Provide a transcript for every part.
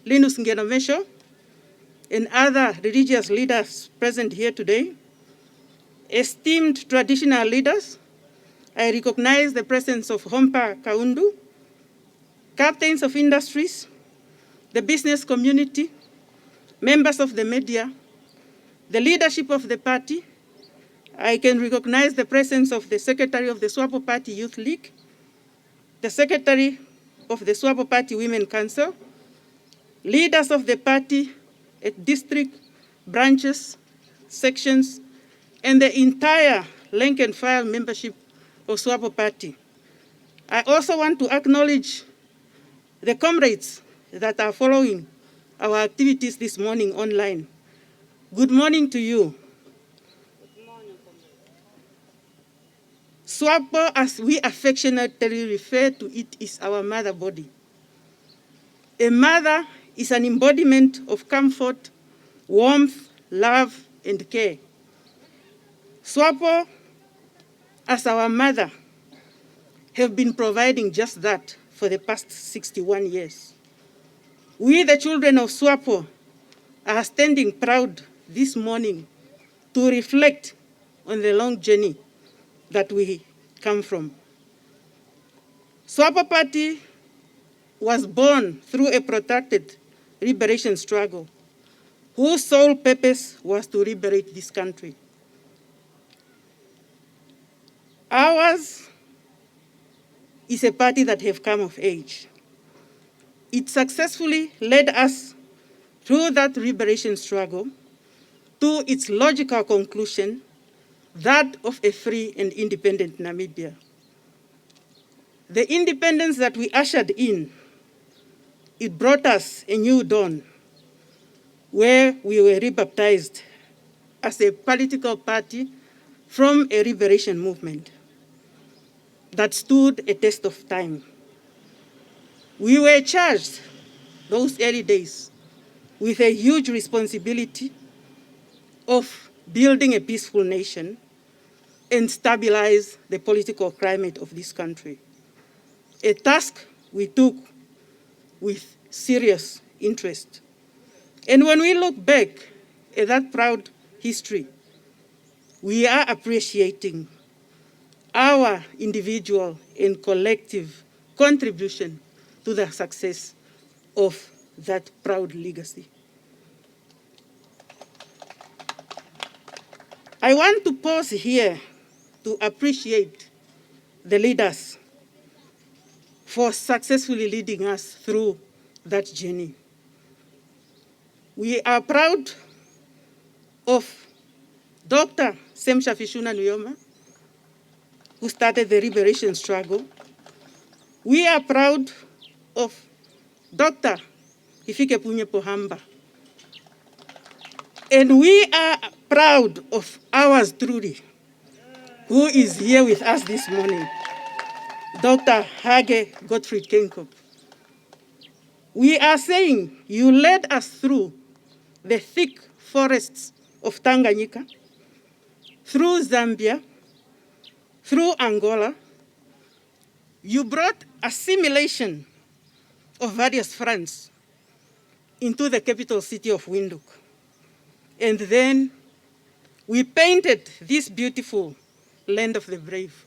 Linus Ngenomesho, and other religious leaders present here today, esteemed traditional leaders, I recognize the presence of Hompa Kaundu, captains of industries, the business community, members of the media, the leadership of the party. I can recognize the presence of the Secretary of the Swapo Party Youth League, the Secretary of the Swapo Party Women Council, leaders of the party at district, branches, sections, and the entire rank and file membership of Swapo Party. I also want to acknowledge the comrades that are following our activities this morning online. Good morning to you. Good morning, Swapo, as we affectionately refer to it, is our mother body. A mother is an embodiment of comfort, warmth, love, and care. Swapo, as our mother, have been providing just that for the past 61 years. We, the children of Swapo, are standing proud this morning to reflect on the long journey that we come from. Swapo Party was born through a protracted liberation struggle whose sole purpose was to liberate this country. Ours is a party that have come of age. It successfully led us through that liberation struggle to its logical conclusion, that of a free and independent Namibia. The independence that we ushered in, it brought us a new dawn where we were rebaptized as a political party from a liberation movement that stood a test of time. We were charged those early days with a huge responsibility of building a peaceful nation and stabilize the political climate of this country. A task we took with serious interest. And when we look back at that proud history, we are appreciating our individual and collective contribution to the success of that proud legacy. I want to pause here to appreciate the leaders for successfully leading us through that journey. We are proud of Dr. Semsha Fishuna Nuyoma, who started the liberation struggle. We are proud of Dr. Hifikepunye Pohamba. And we are proud of ours truly, who is here with us this morning, Dr. Hage Gottfried Kenkop. We are saying you led us through the thick forests of Tanganyika, through Zambia, through Angola. You brought assimilation of various fronts into the capital city of Windhoek. And then we painted this beautiful land of the brave,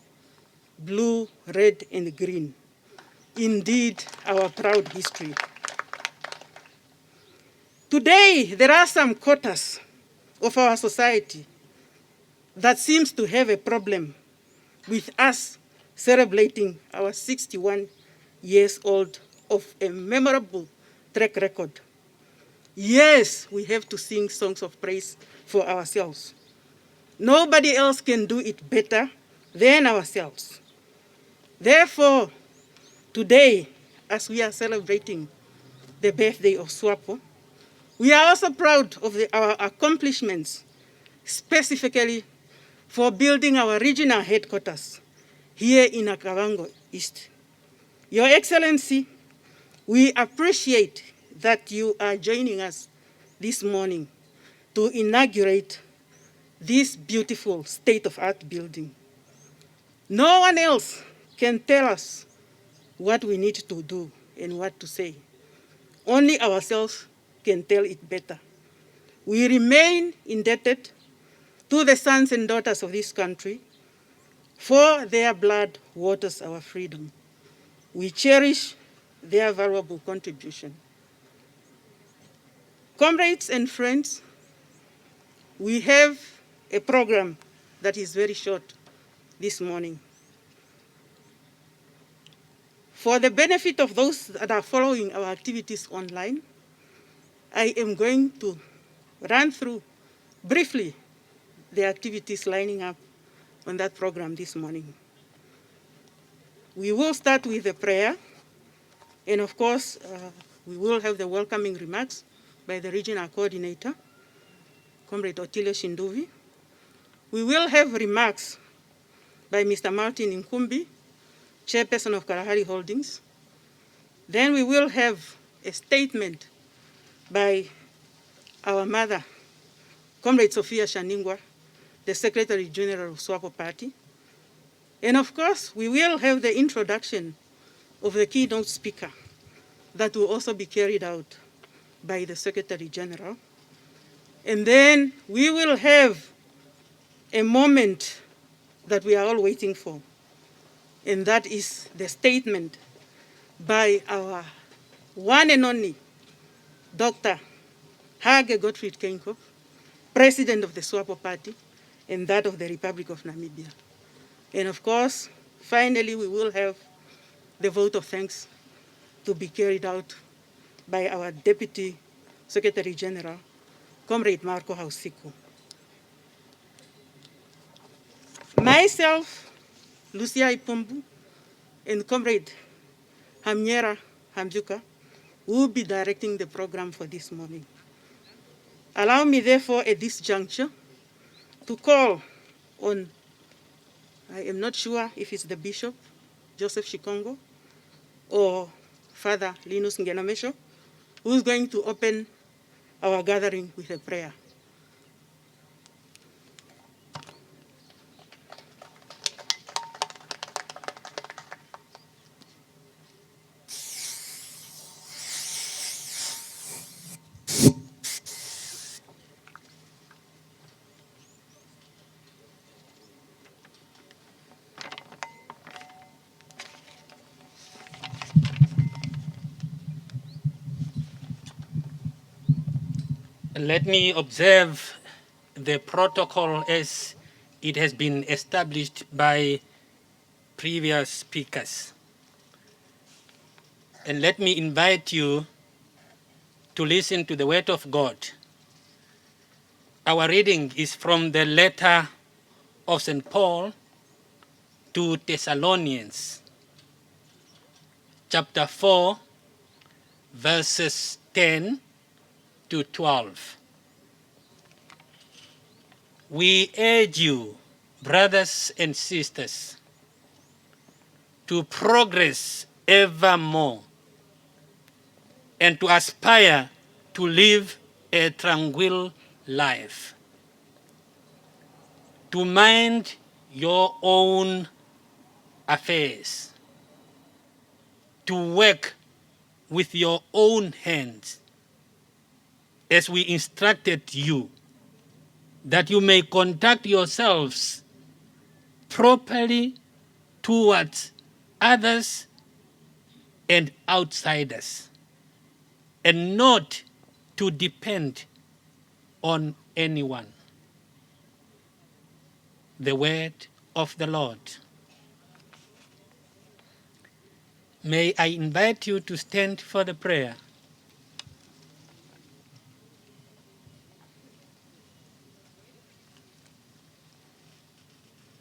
blue, red, and green. Indeed, our proud history. Today, there are some quarters of our society that seems to have a problem with us celebrating our 61 years old of a memorable track record. Yes, we have to sing songs of praise for ourselves. Nobody else can do it better than ourselves. Therefore, today, as we are celebrating the birthday of Swapo, we are also proud of our accomplishments, specifically for building our regional headquarters here in Akavango East. Your Excellency, we appreciate that you are joining us this morning to inaugurate this beautiful state-of-art building. No one else can tell us what we need to do and what to say. Only ourselves can tell it better. We remain indebted to the sons and daughters of this country, for their blood waters our freedom. We cherish their valuable contribution. Comrades and friends, we have a program that is very short this morning. For the benefit of those that are following our activities online, I am going to run through briefly the activities lining up on that program this morning. We will start with a prayer, and of course, we will have the welcoming remarks by the regional coordinator, Comrade Otile Shinduvi. We will have remarks by Mr. Martin Nkumbi, chairperson of Kalahari Holdings. Then we will have a statement by our mother, Comrade Sophia Shaningwa, the Secretary General of Swapo Party. And of course, we will have the introduction of the keynote speaker that will also be carried out by the Secretary General. And then we will have a moment that we are all waiting for, and that is the statement by our one and only Dr. Hage Gottfried Keinkop, President of the Swapo Party, and that of the Republic of Namibia. And of course, finally, we will have the vote of thanks to be carried out by our Deputy Secretary General, Comrade Marco Hausiku. Myself, Lucia Ipumbu, and Comrade Hamnyera Hamjuka will be directing the program for this morning. Allow me, therefore, at this juncture, to call on, I am not sure if it's the Bishop, Joseph Shikongo, or Father Linus Ngenamesho, who is going to open our gathering with a prayer. Let me observe the protocol as it has been established by previous speakers. And let me invite you to listen to the word of God. Our reading is from the letter of St. Paul to Thessalonians, chapter 4, verses 10 to 12. We urge you, brothers and sisters, to progress ever more and to aspire to live a tranquil life, to mind your own affairs, to work with your own hands, as we instructed you, that you may conduct yourselves properly towards others and outsiders, and not to depend on anyone. The word of the Lord. May I invite you to stand for the prayer.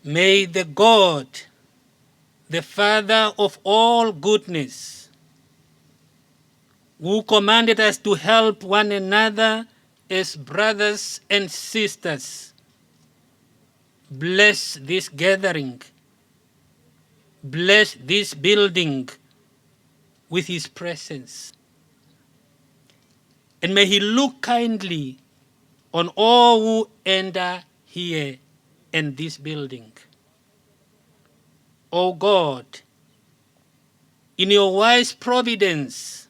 May the God, the Father of all goodness, who commanded us to help one another as brothers and sisters, bless this gathering, bless this building with his presence. And may he look kindly on all who enter here in this building. O God, in your wise providence,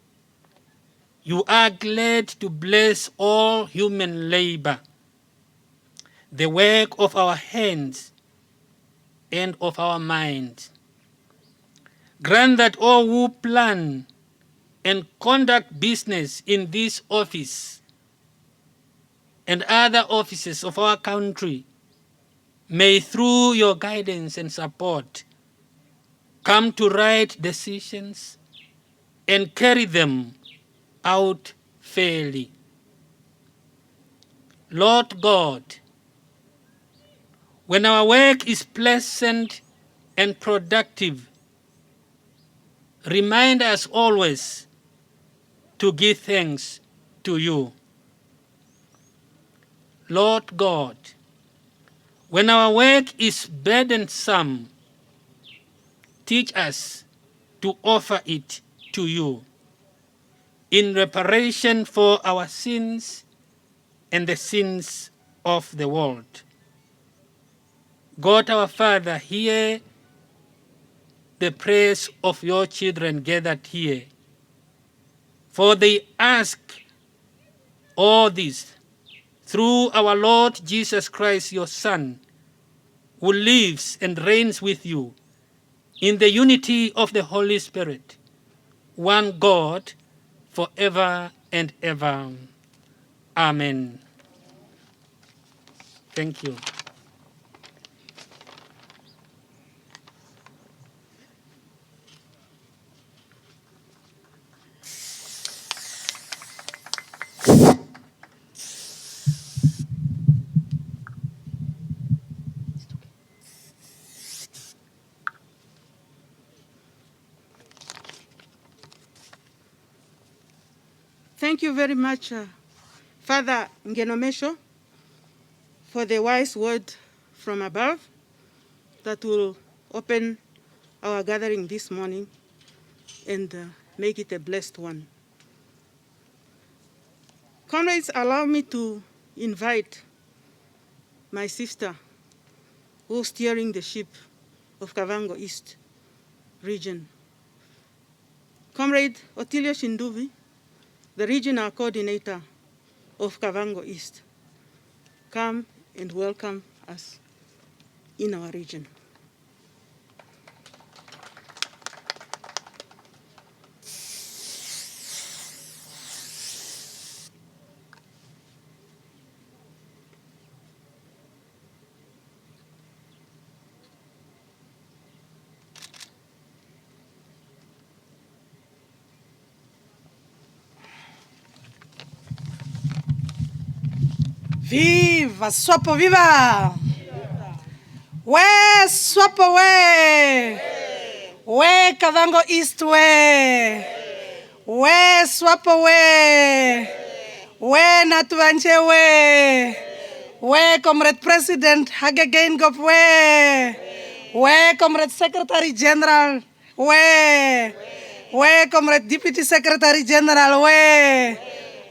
You are glad to bless all human labor, the work of our hands and of our minds. Grant that all who plan and conduct business in this office and other offices of our country may, through your guidance and support, come to right decisions and carry them out fairly. Lord God, when our work is pleasant and productive, remind us always to give thanks to you. Lord God, when our work is burdensome, teach us to offer it to you in reparation for our sins and the sins of the world. God our Father, hear the prayers of your children gathered here, for they ask all this through our Lord Jesus Christ, your Son, who lives and reigns with you in the unity of the Holy Spirit, one God, forever and ever. Amen. Thank you. Thank you very much, Father Ngenomesho, for the wise word from above that will open our gathering this morning and make it a blessed one. Comrades, allow me to invite my sister who's steering the ship of Kavango East region. Comrade Otilio Shinduvi, the regional coordinator of Kavango East, come and welcome us in our region. Viva! Swapo, viva! We, Swapo, we! We, Kavango East, we! We, Swapo, we! We, Natuanche, we! We, Comrade President Hage Geingob, we! Comrade Secretary General, we! We, Comrade Deputy Secretary General, we!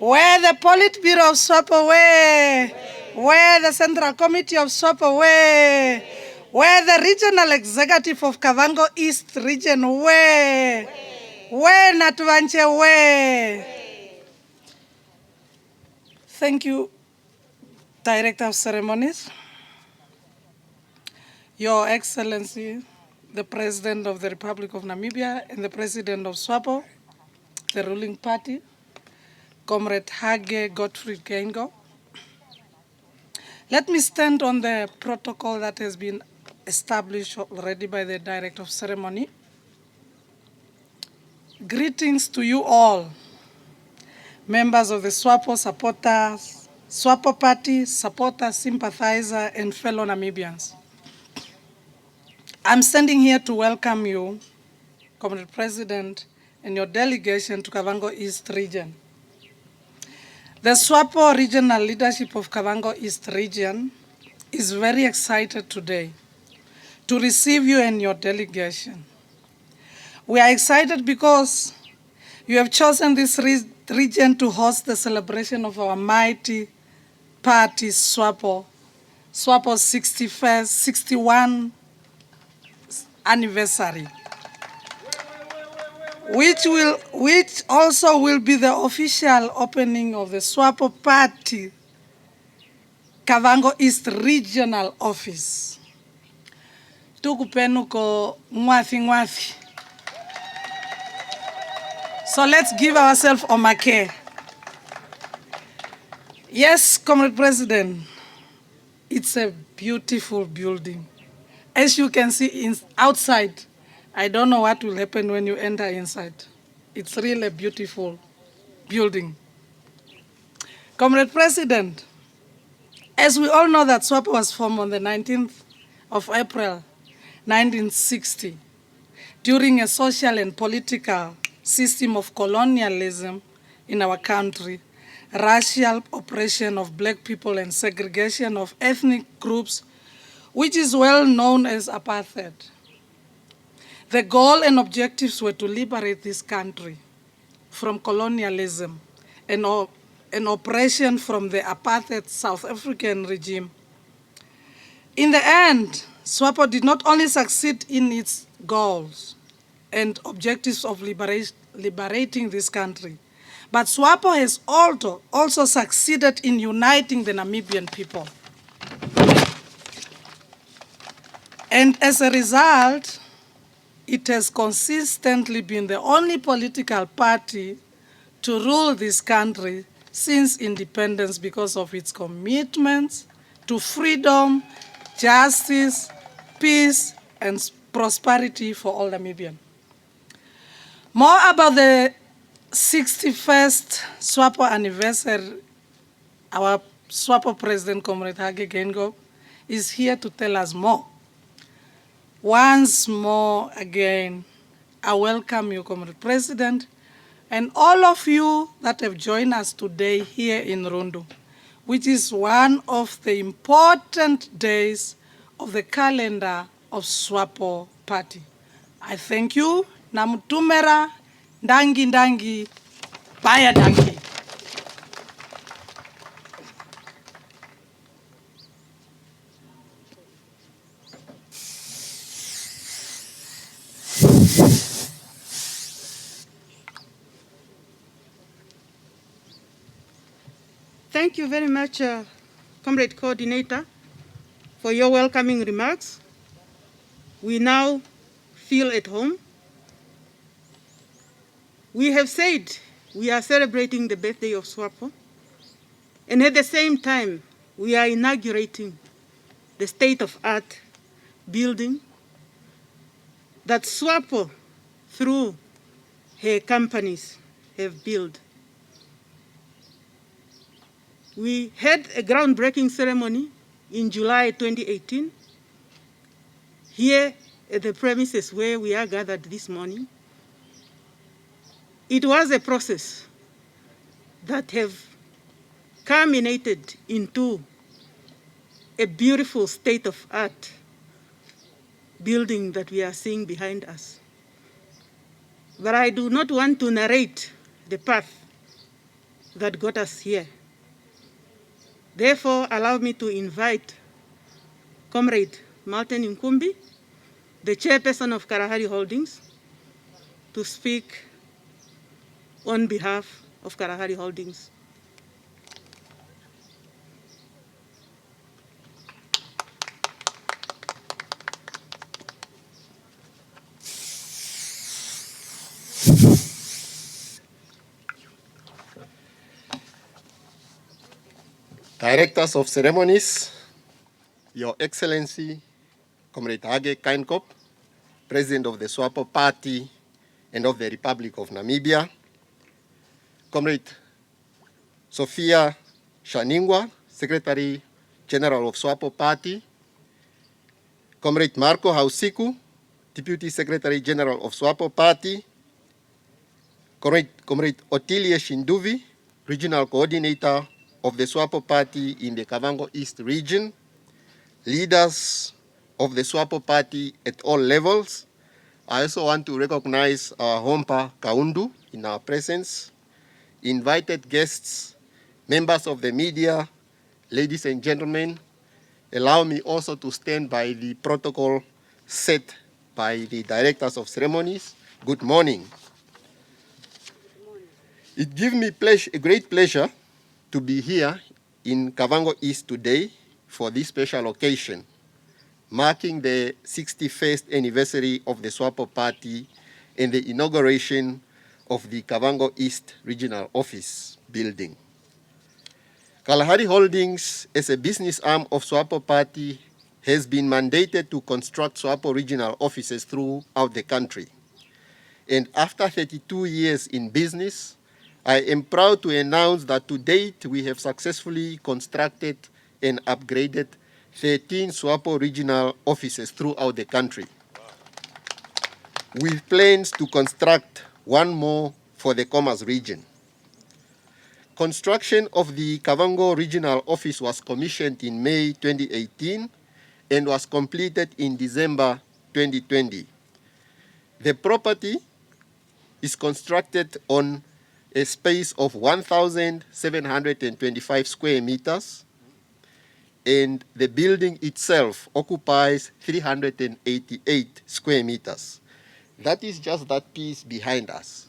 Where the Politburo of Swapo, where the Central Committee of Swapo, where the Regional Executive of Kavango East Region, where Natuanche, where. Thank you, Director of Ceremonies, Your Excellency, the President of the Republic of Namibia and the President of Swapo, the ruling party, Comrade Hage Gottfried Geingob. Let me stand on the protocol that has been established already by the Director of Ceremony. Greetings to you all, members of the Swapo supporters, Swapo party supporters, sympathizers, and fellow Namibians. I'm standing here to welcome you, Comrade President, and your delegation to Kavango East region. The Swapo regional leadership of Kavango East region is very excited today to receive you and your delegation. We are excited because you have chosen this region to host the celebration of our mighty party, Swapo's 61 anniversary. which also will be the official opening of the Swapo Party Kavango East Regional Office. Tukupenu ko ngwafi. So let's give ourselves omake. Yes, Comrade President, it's a beautiful building. As you can see outside, I don't know what will happen when you enter inside. It's really a beautiful building. Comrade President, as we all know that Swapo was formed on the 19th of April, 1960, during a social and political system of colonialism in our country, racial oppression of black people and segregation of ethnic groups, which is well known as apartheid. The goal and objectives were to liberate this country from colonialism and oppression from the apartheid South African regime. In the end, Swapo did not only succeed in its goals and objectives of liberating this country, but Swapo has also succeeded in uniting the Namibian people. And as a result, it has consistently been the only political party to rule this country since independence because of its commitments to freedom, justice, peace, and prosperity for all Namibians. More about the 61st Swapo anniversary, our Swapo President, Comrade Hage Geingob, is here to tell us more. Once more again, I welcome you, Comrade President, and all of you that have joined us today here in Rundu, which is one of the important days of the calendar of Swapo Party. I thank you. Namutumera, ndangi, baya dangi. Thank you very much, Comrade Coordinator, for your welcoming remarks. We now feel at home. We have said we are celebrating the birthday of Swapo, and at the same time, we are inaugurating the state-of-art building that Swapo, through her companies, have built. We had a groundbreaking ceremony in July 2018 here at the premises where we are gathered this morning. It was a process that have culminated into a beautiful state-of-art building that we are seeing behind us. But I do not want to narrate the path that got us here. Therefore, allow me to invite Comrade Martin Nkumbi, the chairperson of Kalahari Holdings, to speak on behalf of Kalahari Holdings. Directors of Ceremonies, Your Excellency, Comrade Hage Geingob, President of the Swapo Party and of the Republic of Namibia, Comrade Sophia Shaningwa, Secretary General of Swapo Party, Comrade Marco Hausiku, Deputy Secretary General of Swapo Party, Comrade Otilie Shinduvi, Regional Coordinator of the Swapo Party in the Kavango East region, leaders of the Swapo Party at all levels. I also want to recognize our Hompa Kaundu in our presence, invited guests, members of the media, ladies and gentlemen. Allow me also to stand by the protocol set by the Directors of Ceremonies. Good morning. It gives me a great pleasure to be here in Kavango East today for this special occasion, marking the 61st anniversary of the Swapo Party and the inauguration of the Kavango East Regional Office building. Kalahari Holdings, as a business arm of Swapo Party, has been mandated to construct Swapo regional offices throughout the country. And after 32 years in business, I am proud to announce that to date we have successfully constructed and upgraded 13 Swapo regional offices throughout the country, with plans to construct one more for the Commerce region. Construction of the Kavango Regional Office was commissioned in May 2018 and was completed in December 2020. The property is constructed on a space of 1,725 square meters, and the building itself occupies 388 square meters. That is just that piece behind us.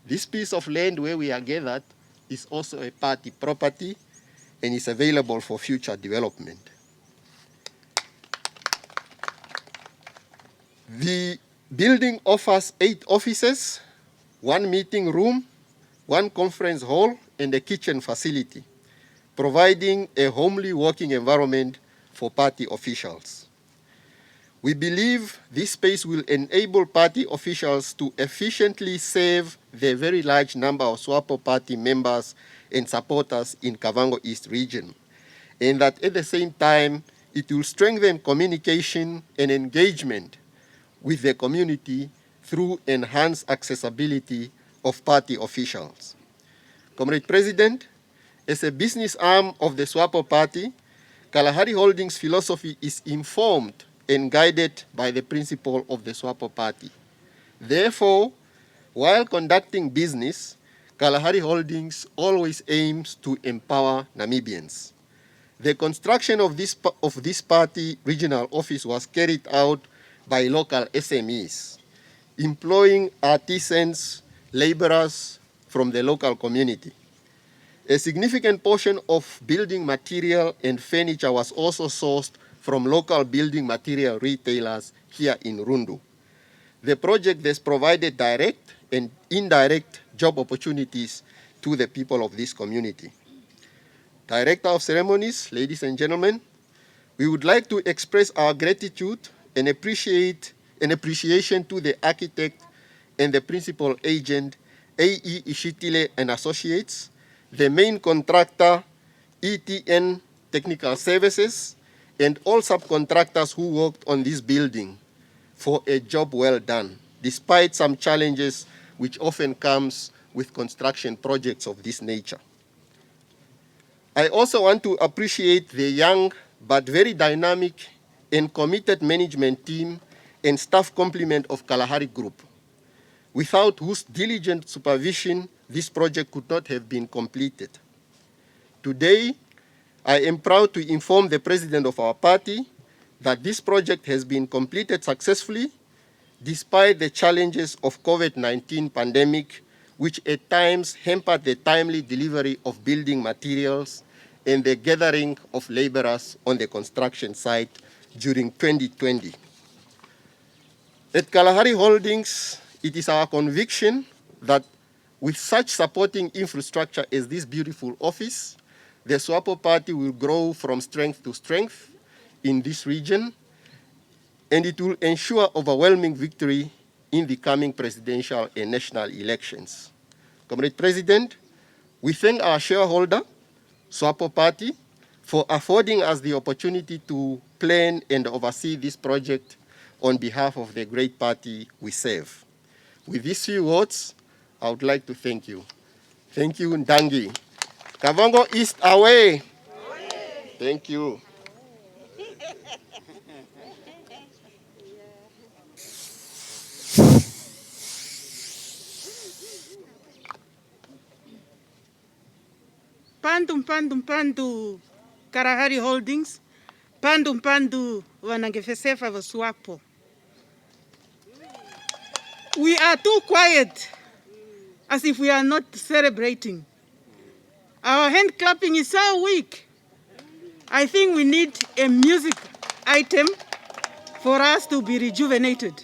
This piece of land where we are gathered is also a party property and is available for future development. The building offers 8 offices, 1 meeting room, 1 conference hall, and a kitchen facility, providing a homely working environment for party officials. We believe this space will enable party officials to efficiently serve the very large number of Swapo Party members and supporters in Kavango East region, and that at the same time, it will strengthen communication and engagement with the community through enhanced accessibility of party officials. Comrade President, as a business arm of the Swapo Party, Kalahari Holdings' philosophy is informed and guided by the principle of the Swapo Party. Therefore, while conducting business, Kalahari Holdings always aims to empower Namibians. The construction of this party regional office was carried out by local SMEs, employing artisans, laborers from the local community. A significant portion of building material and furniture was also sourced from local building material retailers here in Rundu. The project has provided direct and indirect job opportunities to the people of this community. Director of Ceremonies, ladies and gentlemen, we would like to express our gratitude and appreciation to the architect and the principal agent, A.E. Ishitile and Associates, the main contractor, ETN Technical Services, and all subcontractors who worked on this building for a job well done, despite some challenges which often comes with construction projects of this nature. I also want to appreciate the young but very dynamic and committed management team and staff complement of Kalahari Group, without whose diligent supervision this project could not have been completed. Today, I am proud to inform the president of our party that this project has been completed successfully despite the challenges of COVID-19 pandemic, which at times hampered the timely delivery of building materials and the gathering of laborers on the construction site during 2020. At Kalahari Holdings, it is our conviction that with such supporting infrastructure as this beautiful office, the Swapo Party will grow from strength to strength in this region, and it will ensure overwhelming victory in the coming presidential and national elections. Comrade President, we thank our shareholder, Swapo Party, for affording us the opportunity to plan and oversee this project on behalf of the great party we serve. With these few words, I would like to thank you. Thank you, Ndangi. Kavango East away. Thank you. Pandu, Kalahari Holdings, Pandu, wanangefesefa wa Swapo. We are too quiet as if we are not celebrating. Our hand clapping is so weak. I think we need a music item for us to be rejuvenated.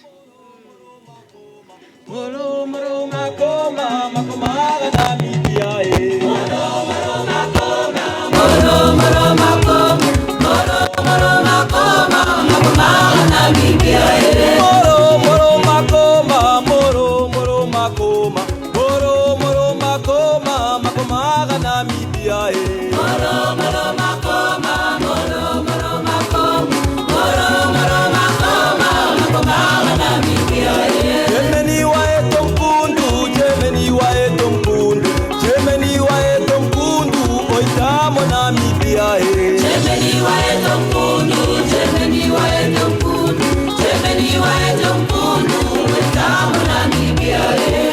Moro moro makoma makoma Namibia eh. Moro moro makoma moro moro makoma moro moro makoma makoma Namibia eh. Moro moro makoma moro moro makoma moro moro makoma makoma Namibia eh. Moro moro makoma moro moro makoma moro moro makoma makoma Namibia eh. Namibia eh. Germany waeto mpundu, Germany waeto mpundu, Germany waeto mpundu, wetamo Namibia eh.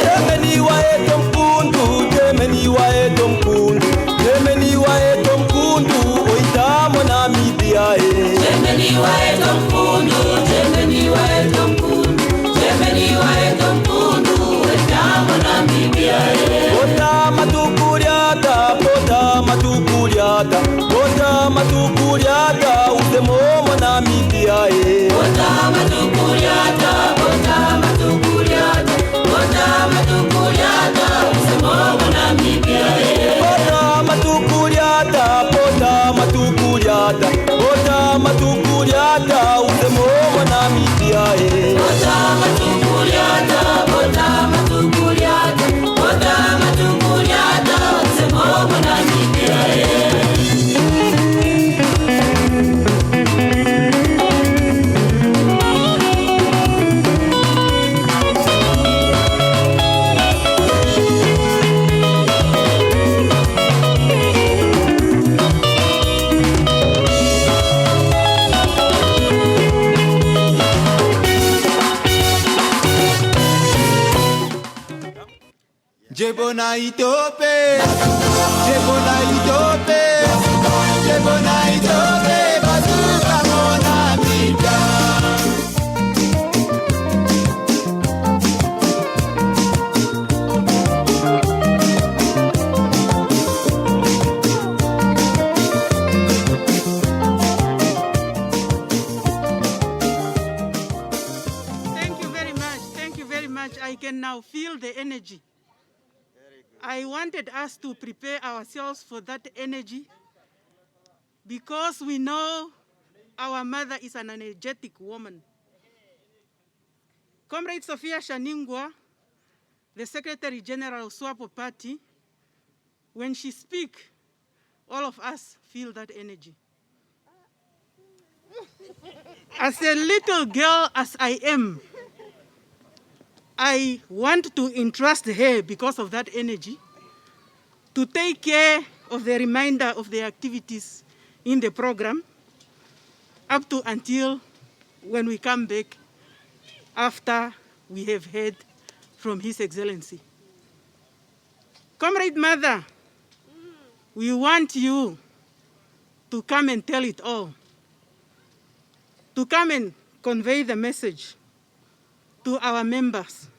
Germany waeto mpundu, Germany waeto mpundu, Germany waeto mpundu, wetamo Namibia eh. Germany waeto mpundu, Germany waeto mpundu, Germany waeto mpundu, wetamo Namibia eh. Potama tukuriata, potama tukuriata. Bota matukuriata, usemomo Namibia eh. Bota matukuriata, bota matukuriata, bota matukuriata, usemomo Namibia eh. Bota matukuriata, bota matukuriata, bota matukuriata, usemomo Namibia eh. Bota matukuriata, bota matukuriata, bota matukuriata, usemomo Namibia eh. Jebona itope, Jebona itope, Jebona itope, bazuka mona Namibia. Thank you very much. I can now feel the energy. I wanted us to prepare ourselves for that energy because we know our mother is an energetic woman. Comrade Sophia Shaningwa, the Secretary General of Swapo Party, when she speaks, all of us feel that energy. As a little girl as I am, I want to entrust her, because of that energy, to take care of the remainder of the activities in the program up to until when we come back after we have heard from His Excellency. Comrade Mother, we want you to come and tell it all, to come and convey the message to our members,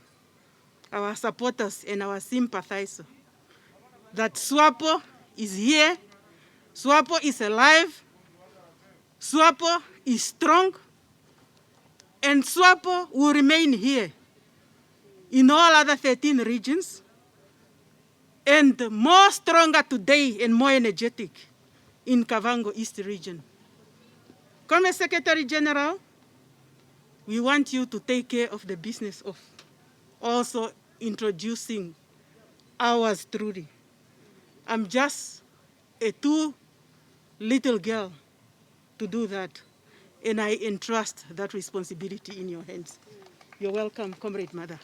our supporters, and our sympathizers, that Swapo is here, Swapo is alive, Swapo is strong, and Swapo will remain here in all other 13 regions, and more stronger today and more energetic in Kavango East region. Come Secretary General, we want you to take care of the business of also introducing ours truly. I'm just a too little girl to do that, and I entrust that responsibility in your hands. You're welcome, Comrade Mother.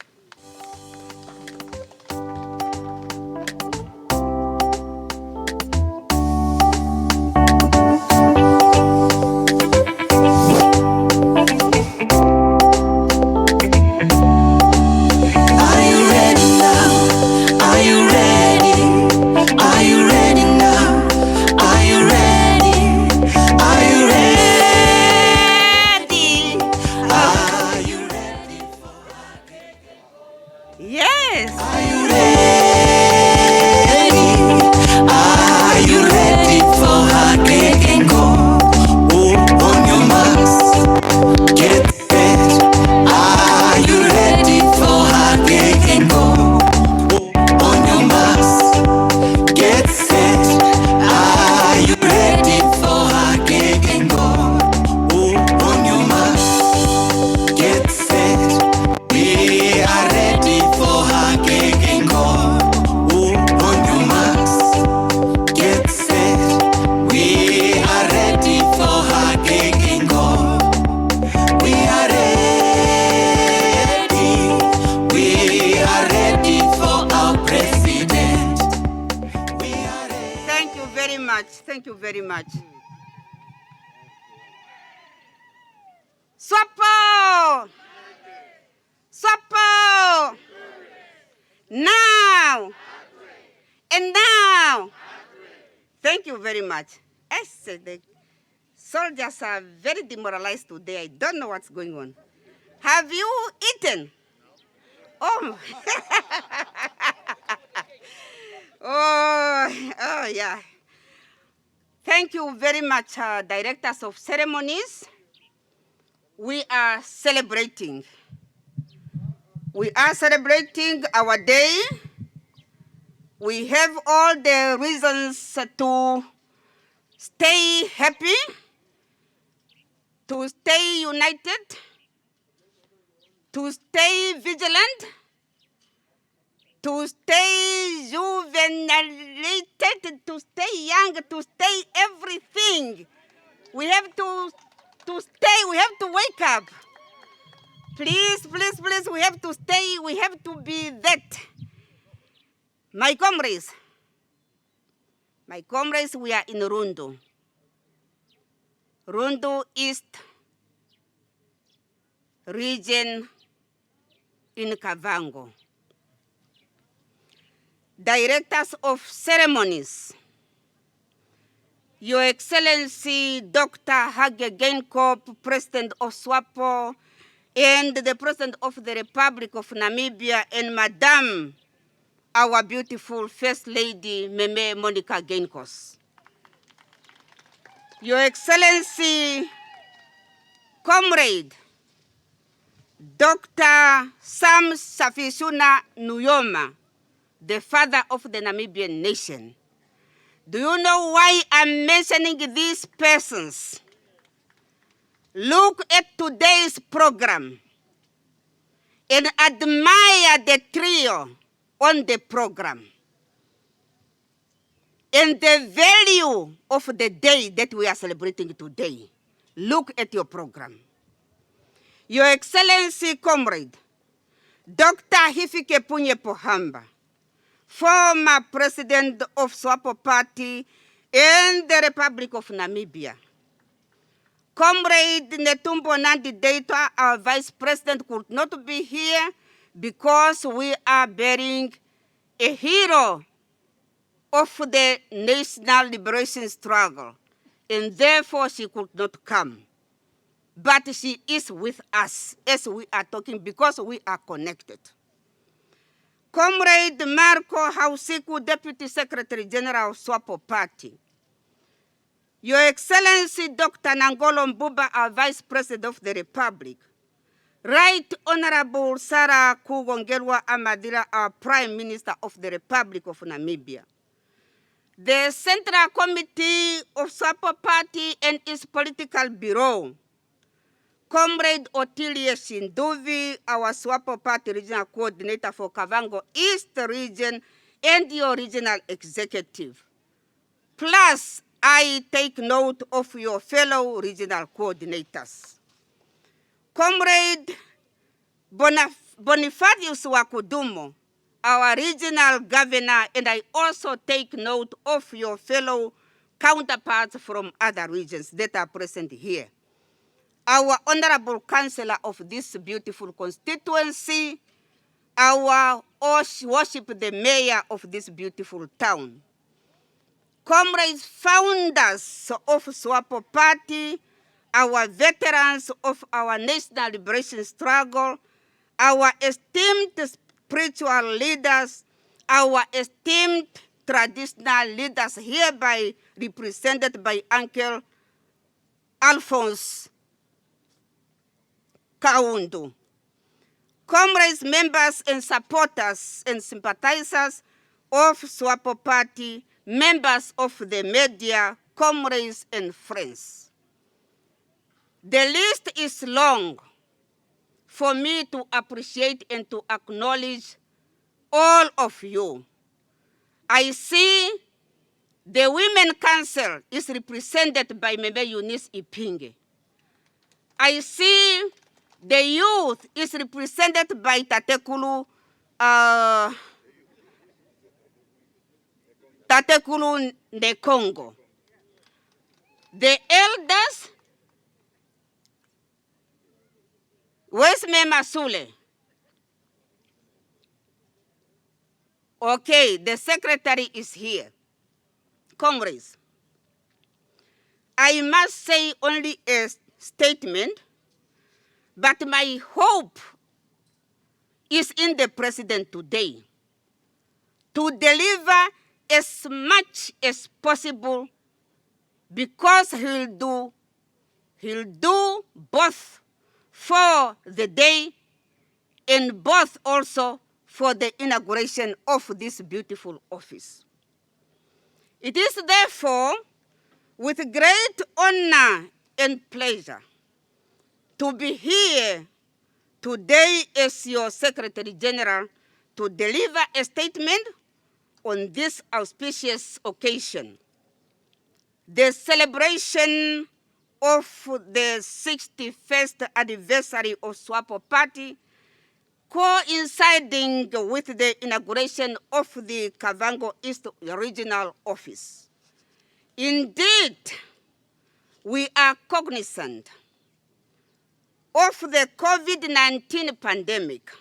very much. Thank you very much. Swapo! Swapo! Now! And now! Thank you very much. I said the soldiers are very demoralized today. I don't know what's going on. Have you eaten? Oh, oh, yeah. Thank you very much, directors of ceremonies. We are celebrating. We are celebrating our day. We have all the reasons to stay happy, to stay united, to stay vigilant, to stay juvenilitated, to stay young, to stay everything. We have to stay, we have to wake up. Please, please, please, we have to stay, we have to be that. My comrades, we are in Rundu. Rundu East region in Kavango. Directors of ceremonies, Your Excellency Dr. Hage Geingob, President of Swapo, and the President of the Republic of Namibia, and Madam, our beautiful First Lady, Meme Monica Geinkos. Your Excellency, Comrade, Dr. Sam Safisuna Nujoma, the father of the Namibian nation. Do you know why I'm mentioning these persons? Look at today's program and admire the trio on the program and the value of the day that we are celebrating today. Look at your program. Your Excellency, Comrade, Dr. Hifikepunye Pohamba, former president of Swapo Party and the Republic of Namibia. Comrade Netumbo Nandi-Ndaitwah, our vice president, could not be here because we are burying a hero of the national liberation struggle, and therefore she could not come. But she is with us as we are talking because we are connected. Comrade Marco Hausiku, Deputy Secretary General of Swapo Party. Your Excellency Dr. Nangolo Mbuba, our Vice President of the Republic. Right Honorable Sarah Kugongelwa Amadira, our Prime Minister of the Republic of Namibia. The Central Committee of Swapo Party and its political bureau. Comrade Otilie Shinduvi, our Swapo Party Regional Coordinator for Kavango East Region and your Regional Executive. Plus, I take note of your fellow regional coordinators. Comrade Bonifacius Wakudumo, our regional governor, and I also take note of your fellow counterparts from other regions that are present here. Our honorable councillor of this beautiful constituency, our worship the mayor of this beautiful town. Comrades, founders of Swapo Party, our veterans of our national liberation struggle, our esteemed spiritual leaders, our esteemed traditional leaders, hereby represented by Uncle Alphonse Kaundu. Comrades, members and supporters and sympathizers of Swapo Party, members of the media, comrades and friends. The list is long for me to appreciate and to acknowledge all of you. I see the Women Council is represented by Meme Eunice Ipinge. I see the youth is represented by Tatekulu Tatekulu de Congo. The elders, where's Mema Sule? Okay, the secretary is here. Comrades, I must say only a statement, but my hope is in the president today to deliver as much as possible, because he'll do both for the day and both also for the inauguration of this beautiful office. It is therefore with great honor and pleasure to be here today as your Secretary General to deliver a statement on this auspicious occasion, the celebration of the 61st anniversary of Swapo Party, coinciding with the inauguration of the Kavango East Regional Office. Indeed, we are cognizant of the COVID-19 pandemic.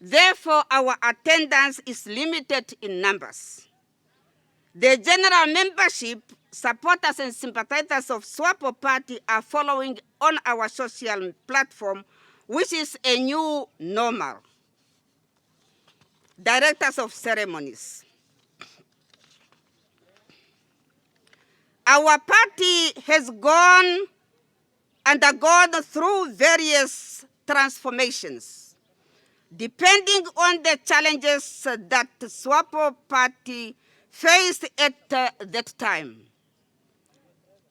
Therefore, our attendance is limited in numbers. The general membership, supporters and sympathizers of Swapo Party are following on our social platform, which is a new normal. Directors of ceremonies. Our party has undergone through various transformations, depending on the challenges that Swapo Party faced at that time.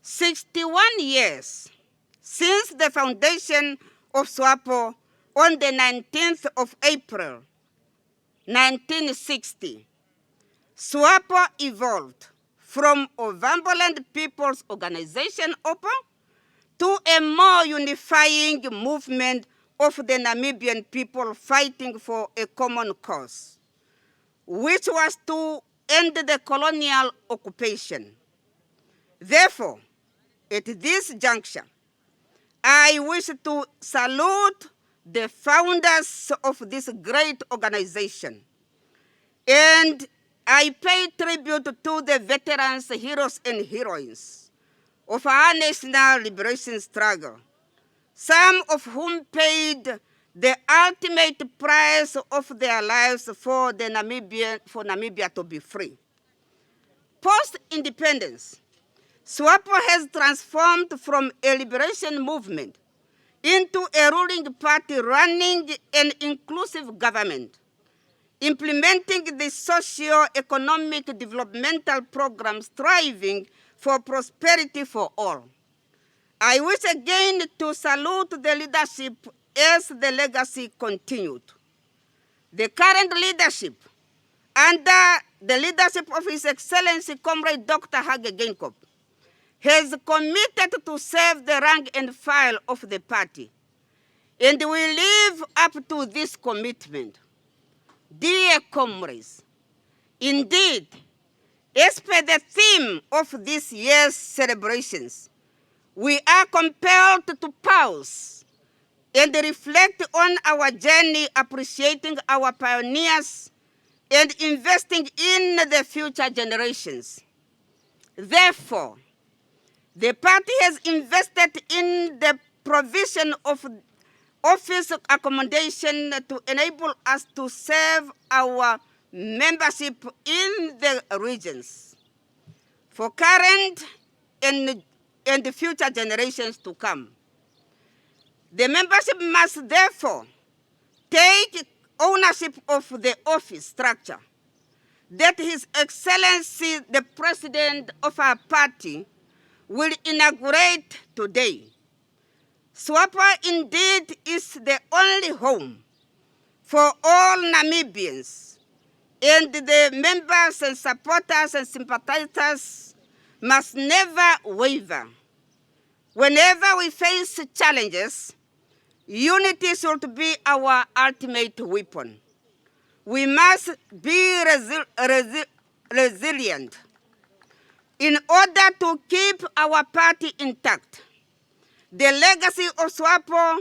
61 years since the foundation of Swapo on the 19th of April, 1960, Swapo evolved from Ovamboland People's Organization, OPA, to a more unifying movement of the Namibian people fighting for a common cause, which was to end the colonial occupation. Therefore, at this juncture, I wish to salute the founders of this great organization, and I pay tribute to the veterans, heroes, and heroines of our national liberation struggle, some of whom paid the ultimate price of their lives for Namibia to be free. Post-independence, Swapo has transformed from a liberation movement into a ruling party running an inclusive government, implementing the socio-economic developmental programs striving for prosperity for all. I wish again to salute the leadership as the legacy continued. The current leadership, under the leadership of His Excellency Comrade Dr. Hage Geingob, has committed to serve the rank and file of the party, and we live up to this commitment. Dear comrades, indeed, as per the theme of this year's celebrations, we are compelled to pause and reflect on our journey, appreciating our pioneers and investing in the future generations. Therefore, the party has invested in the provision of office accommodation to enable us to serve our membership in the regions for current and future generations to come. The membership must therefore take ownership of the office structure that His Excellency, the President of our party, will inaugurate today. Swapo indeed is the only home for all Namibians, and the members and supporters and sympathizers must never waver. Whenever we face challenges, unity should be our ultimate weapon. We must be resilient in order to keep our party intact. The legacy of Swapo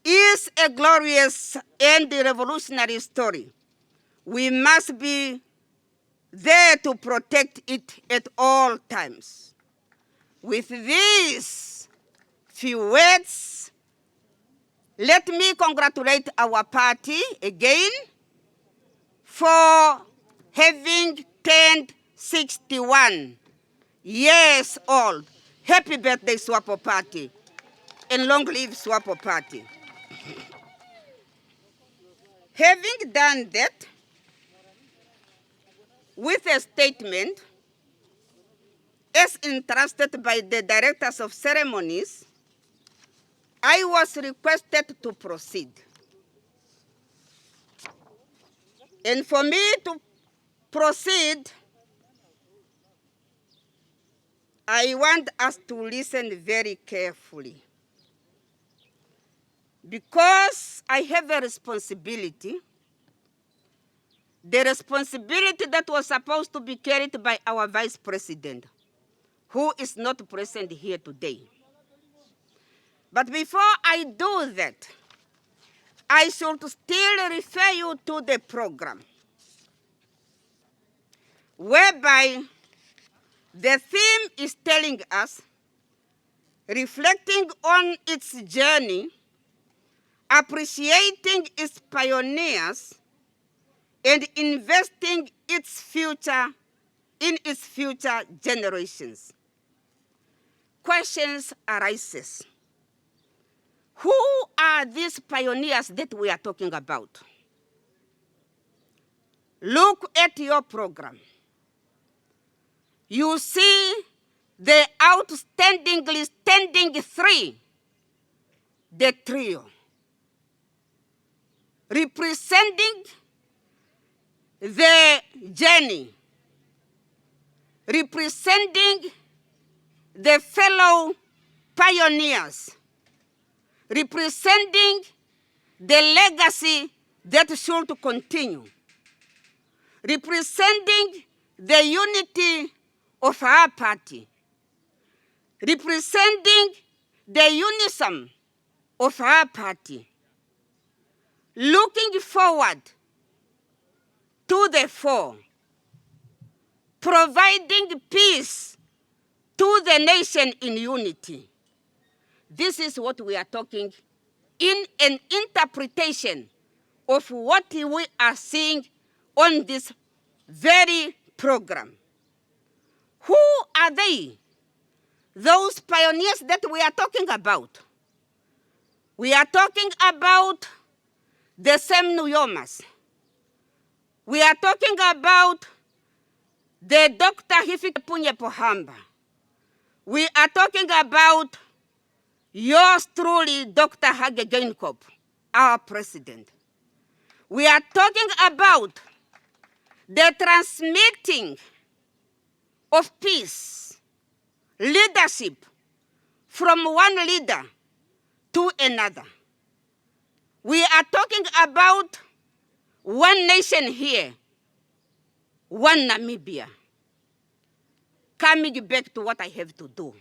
is a glorious and revolutionary story. We must be there to protect it at all times. With these few words, let me congratulate our party again for having turned 61 years old. Happy birthday, Swapo Party, and long live Swapo Party. Having done that, with a statement, as entrusted by the directors of ceremonies, I was requested to proceed. And for me to proceed, I want us to listen very carefully. Because I have a responsibility, the responsibility that was supposed to be carried by our Vice President, who is not present here today. But before I do that, I should still refer you to the program, whereby the theme is telling us, reflecting on its journey, appreciating its pioneers, and investing its future in its future generations. Questions arises. Who are these pioneers that we are talking about? Look at your program. You see the outstandingly standing three, the trio, representing the journey, representing the fellow pioneers, representing the legacy that should continue, representing the unity of our party, representing the unison of our party, looking forward to the fore, providing peace to the nation in unity. This is what we are talking in an interpretation of what we are seeing on this very program. Who are they? Those pioneers that we are talking about. We are talking about the Sam Nuyomas. We are talking about the Dr. Hifikepunye Pohamba. We are talking about yours truly, Dr. Hage Geingob, our president. We are talking about the transmitting of peace, leadership from one leader to another. We are talking about one nation here, one Namibia. Coming back to what I have to do,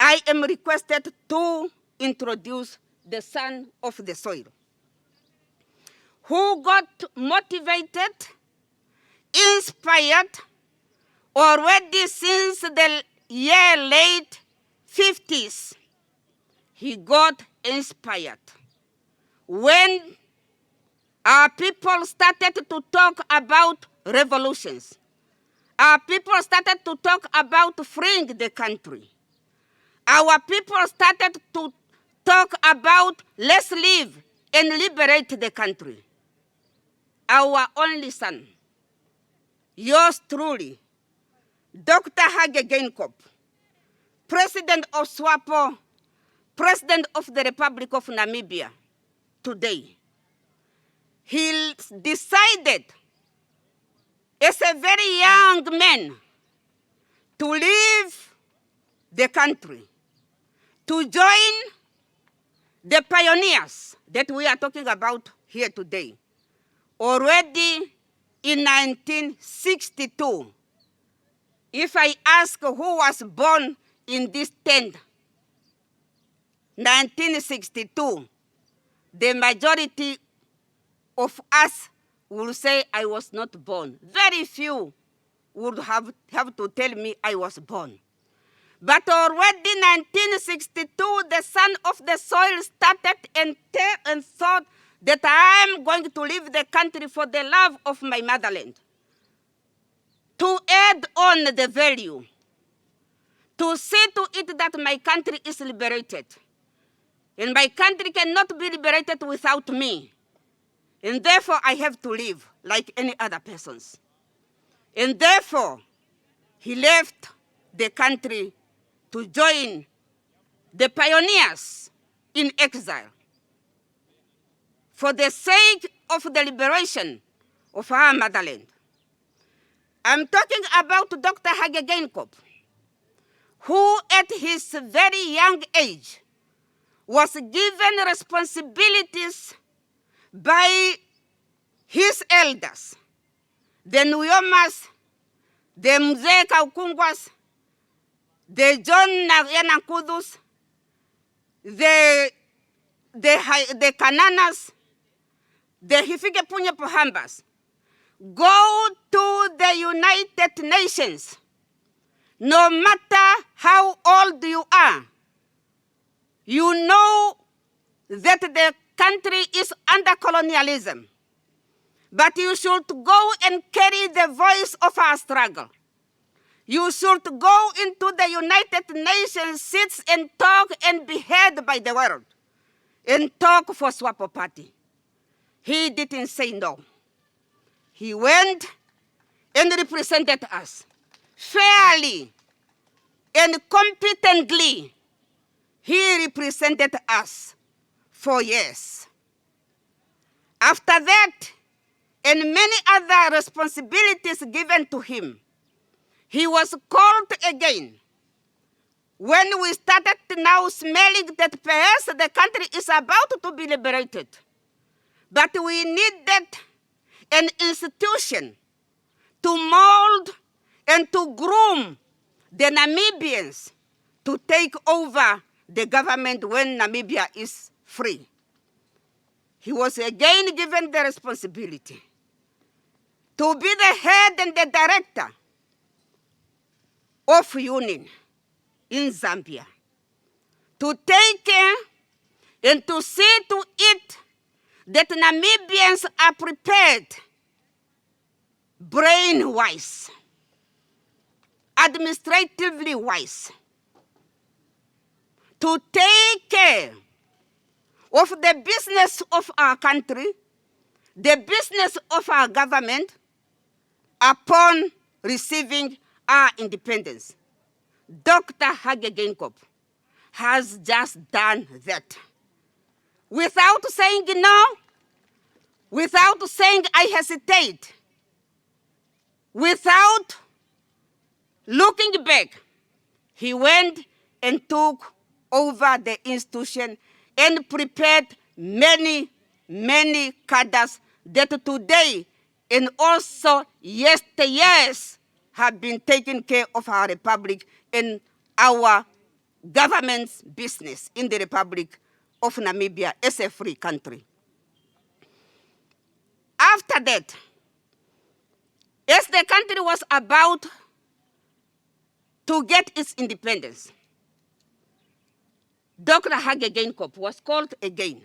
I am requested to introduce the son of the soil, who got motivated, inspired, already since the year late 50s. He got inspired when our people started to talk about revolutions. Our people started to talk about freeing the country. Our people started to talk about let's live and liberate the country. Our only son, yours truly, Dr. Hage Geingob, President of Swapo, President of the Republic of Namibia, today, he decided as a very young man to leave the country, to join the pioneers that we are talking about here today, already in 1962. If I ask who was born in this tent, 1962, the majority of us will say I was not born. Very few would have to tell me I was born. But already in 1962, the son of the soil started and thought that I am going to leave the country for the love of my motherland. To add on the value, to see to it that my country is liberated. And my country cannot be liberated without me. And therefore, I have to live like any other persons. And therefore, he left the country to join the pioneers in exile for the sake of the liberation of our motherland. I'm talking about Dr. Hage Geingob, who at his very young age was given responsibilities by his elders, the Nuyomas, the Mzee Kaukungwas, the John Yanankudus, the Kananas, the Hifikepunye Pohambas. Go to the United Nations, no matter how old you are. You know that the country is under colonialism, but you should go and carry the voice of our struggle. You should go into the United Nations, sit and talk and be heard by the world, and talk for Swapo Party. He didn't say no. He went and represented us fairly and competently. He represented us for years. After that, and many other responsibilities given to him, he was called again. When we started now smelling that perhaps the country is about to be liberated, but we needed an institution to mold and to groom the Namibians to take over the government when Namibia is free. He was again given the responsibility to be the head and the director of UNIN in Zambia, to take care and to see to it that Namibians are prepared, brain-wise, administratively wise, to take care of the business of our country, the business of our government, upon receiving our independence. Dr. Hage Geingob has just done that. Without saying no, without saying I hesitate, without looking back, he went and took over the institution and prepared many, many cadres that today and also yesteryears have been taking care of our republic and our government's business in the Republic of Namibia as a free country. After that, as the country was about to get its independence, Dr. Hage Geingob was called again.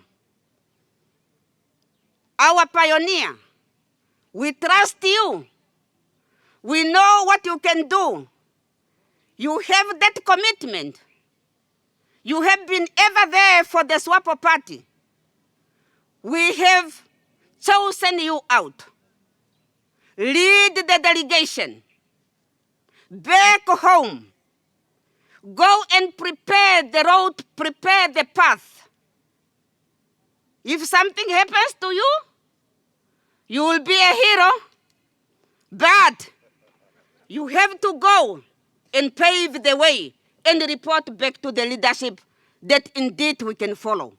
Our pioneer, we trust you. We know what you can do. You have that commitment. You have been ever there for the Swapo Party. We have chosen you out. Lead the delegation. Back home. Go and prepare the road, prepare the path. If something happens to you, you will be a hero. But you have to go and pave the way and report back to the leadership that indeed we can follow.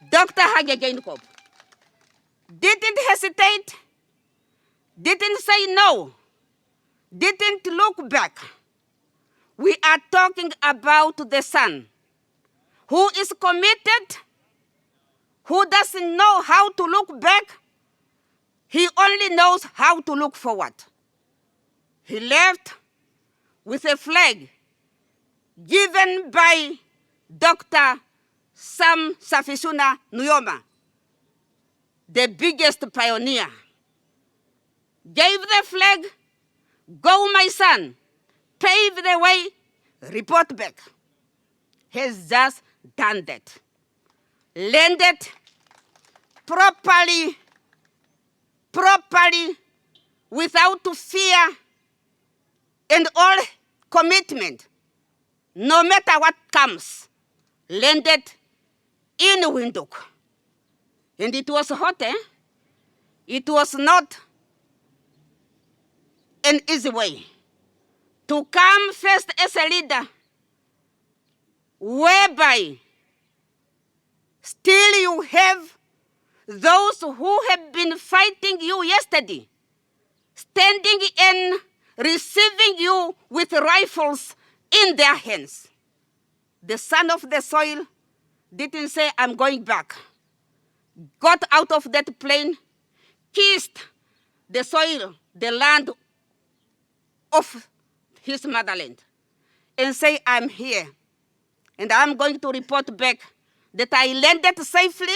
Dr. Hage Geingob didn't hesitate, didn't say no, didn't look back. We are talking about the son who is committed, who doesn't know how to look back. He only knows how to look forward. He left with a flag given by Dr. Sam Safisuna Nujoma, the biggest pioneer. Gave the flag, go my son, pave the way, report back. Has just done that. Landed properly, without fear and all commitment, no matter what comes, landed in Windhoek. And it was hot, eh? It was not an easy way to come first as a leader, whereby still you have those who have been fighting you yesterday, standing and receiving you with rifles in their hands. The son of the soil didn't say, I'm going back. Got out of that plane, kissed the soil, the land of his motherland, and say, I'm here, and I'm going to report back that I landed safely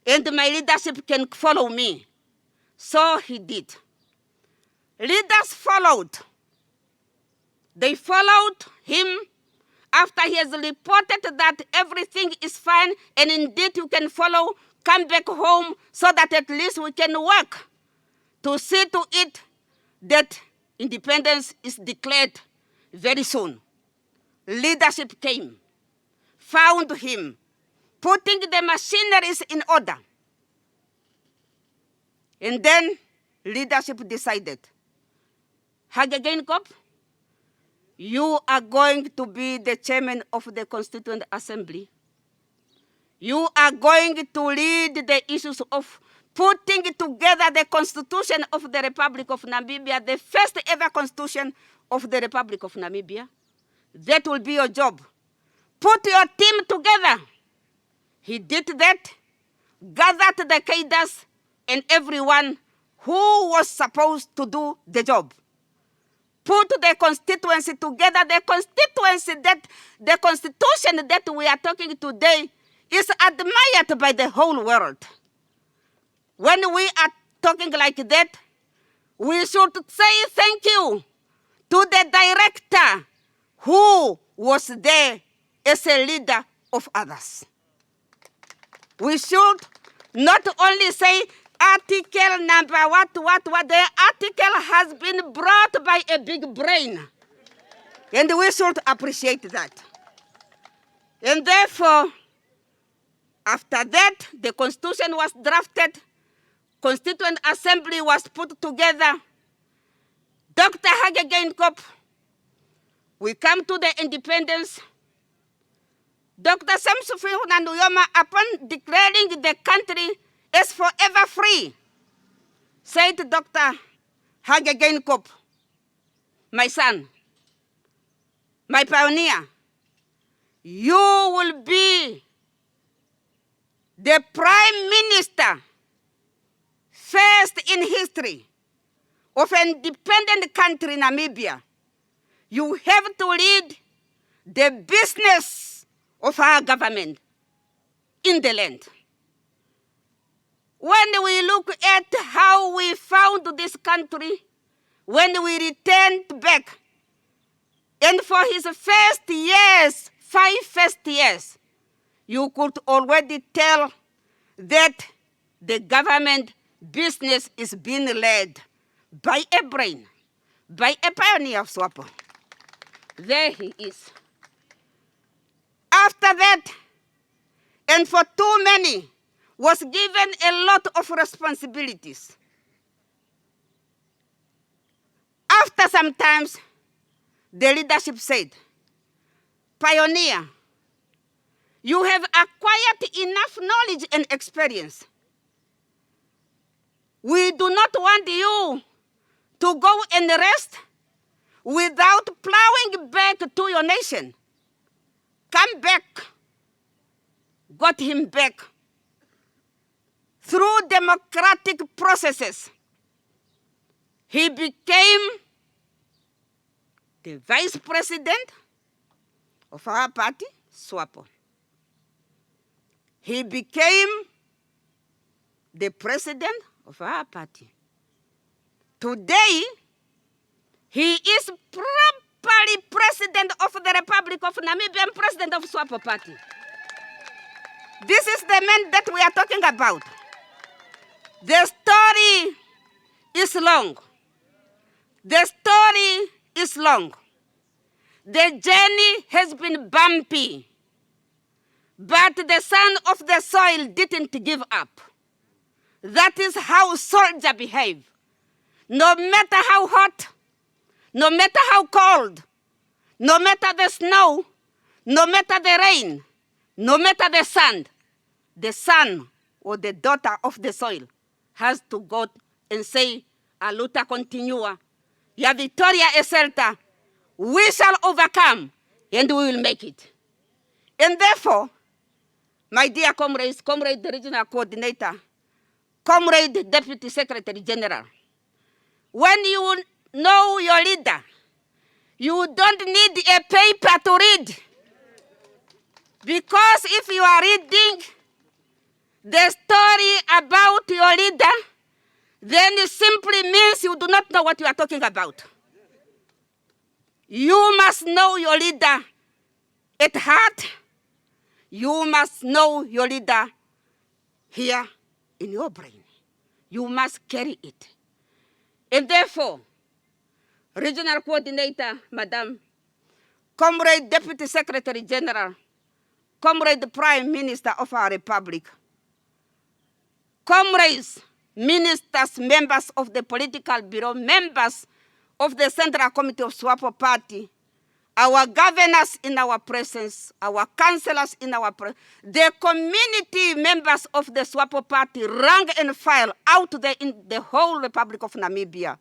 and my leadership can follow me. So he did. Leaders followed. They followed him after he has reported that everything is fine and indeed you can follow, come back home so that at least we can work to see to it that independence is declared very soon. Leadership came, found him, putting the machineries in order. And then leadership decided, Hage Geingob, you are going to be the chairman of the Constituent Assembly. You are going to lead the issues of putting together the Constitution of the Republic of Namibia, the first ever Constitution of the Republic of Namibia. That will be your job. Put your team together. He did that, gathered the cadres and everyone who was supposed to do the job. Put the constituency together, the constitution that we are talking today is admired by the whole world. When we are talking like that, we should say thank you to the director who was there as a leader of others. We should not only say article number what, the article has been brought by a big brain. And we should appreciate that. And therefore, after that, the Constitution was drafted, Constituent Assembly was put together. Dr. Hage Geingob, we come to the independence. Dr. Safisuna Nujoma, upon declaring the country as forever free, said Dr. Hage Geingob, my son, my pioneer, you will be the prime minister first in history of an independent country, Namibia. You have to lead the business of our government in the land. When we look at how we found this country, when we returned back, and for his first years, 5 first years, you could already tell that the government business is being led by a brain, by a pioneer of Swapo. There he is. After that, and for too many, was given a lot of responsibilities. After some times, the leadership said, pioneer, you have acquired enough knowledge and experience. We do not want you to go and rest without plowing back to your nation. Come back. Got him back through democratic processes. He became the vice president of our party, Swapo. He became the president of our party. Today, he is properly president of the Republic of Namibia and president of Swapo party. This is the man that we are talking about. The story is long. The story is long. The journey has been bumpy, but the son of the soil didn't give up. That is how soldiers behave. No matter how hot, no matter how cold, no matter the snow, no matter the rain, no matter the sand, the son or the daughter of the soil has to go and say, a luta continua, ya victoria es certa, we shall overcome and we will make it. And therefore, my dear comrades, comrade the regional coordinator, comrade deputy secretary general, when you know your leader, you don't need a paper to read. Because if you are reading the story about your leader, then it simply means you do not know what you are talking about. You must know your leader at heart. You must know your leader here in your brain. You must carry it. And therefore, Regional Coordinator, Madam, Comrade Deputy Secretary General, Comrade Prime Minister of our Republic, comrades, ministers, members of the Political Bureau, members of the Central Committee of Swapo Party, our governors in our presence, our councillors in our presence, the community members of the Swapo Party, rank and file out there in the whole Republic of Namibia,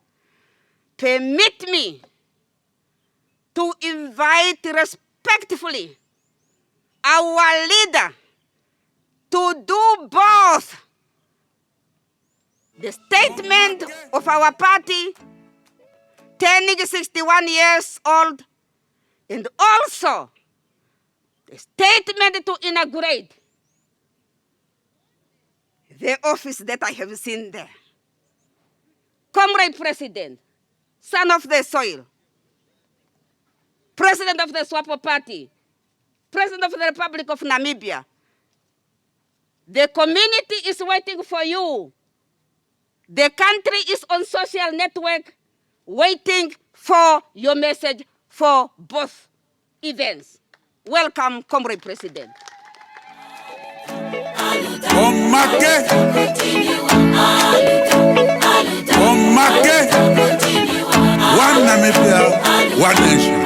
permit me to invite respectfully our leader to do both the statement of our party, turning 61 years old, and also the statement to inaugurate the office that I have seen there. Comrade President, son of the soil, President of the Swapo Party, President of the Republic of Namibia, the community is waiting for you. The country is on social network waiting for your message for both events. Welcome, Comrade President. Omake, one Namibia, one nation.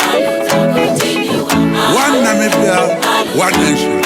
One Namibia, one nation.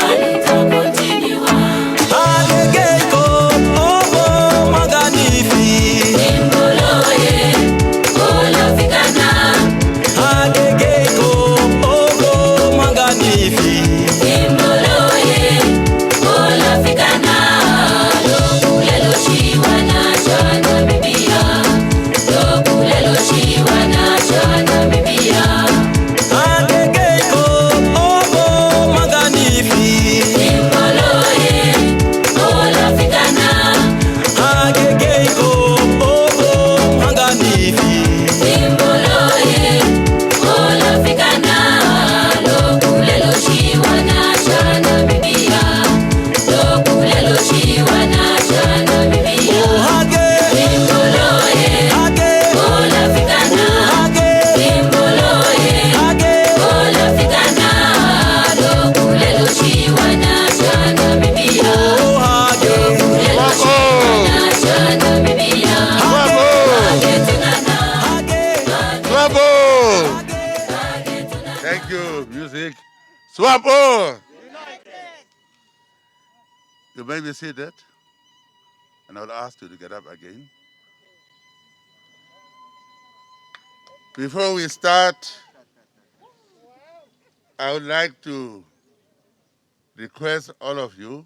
Thank you, music. Swapo! You may be seated, and I will ask you to get up again. Before we start, I would like to request all of you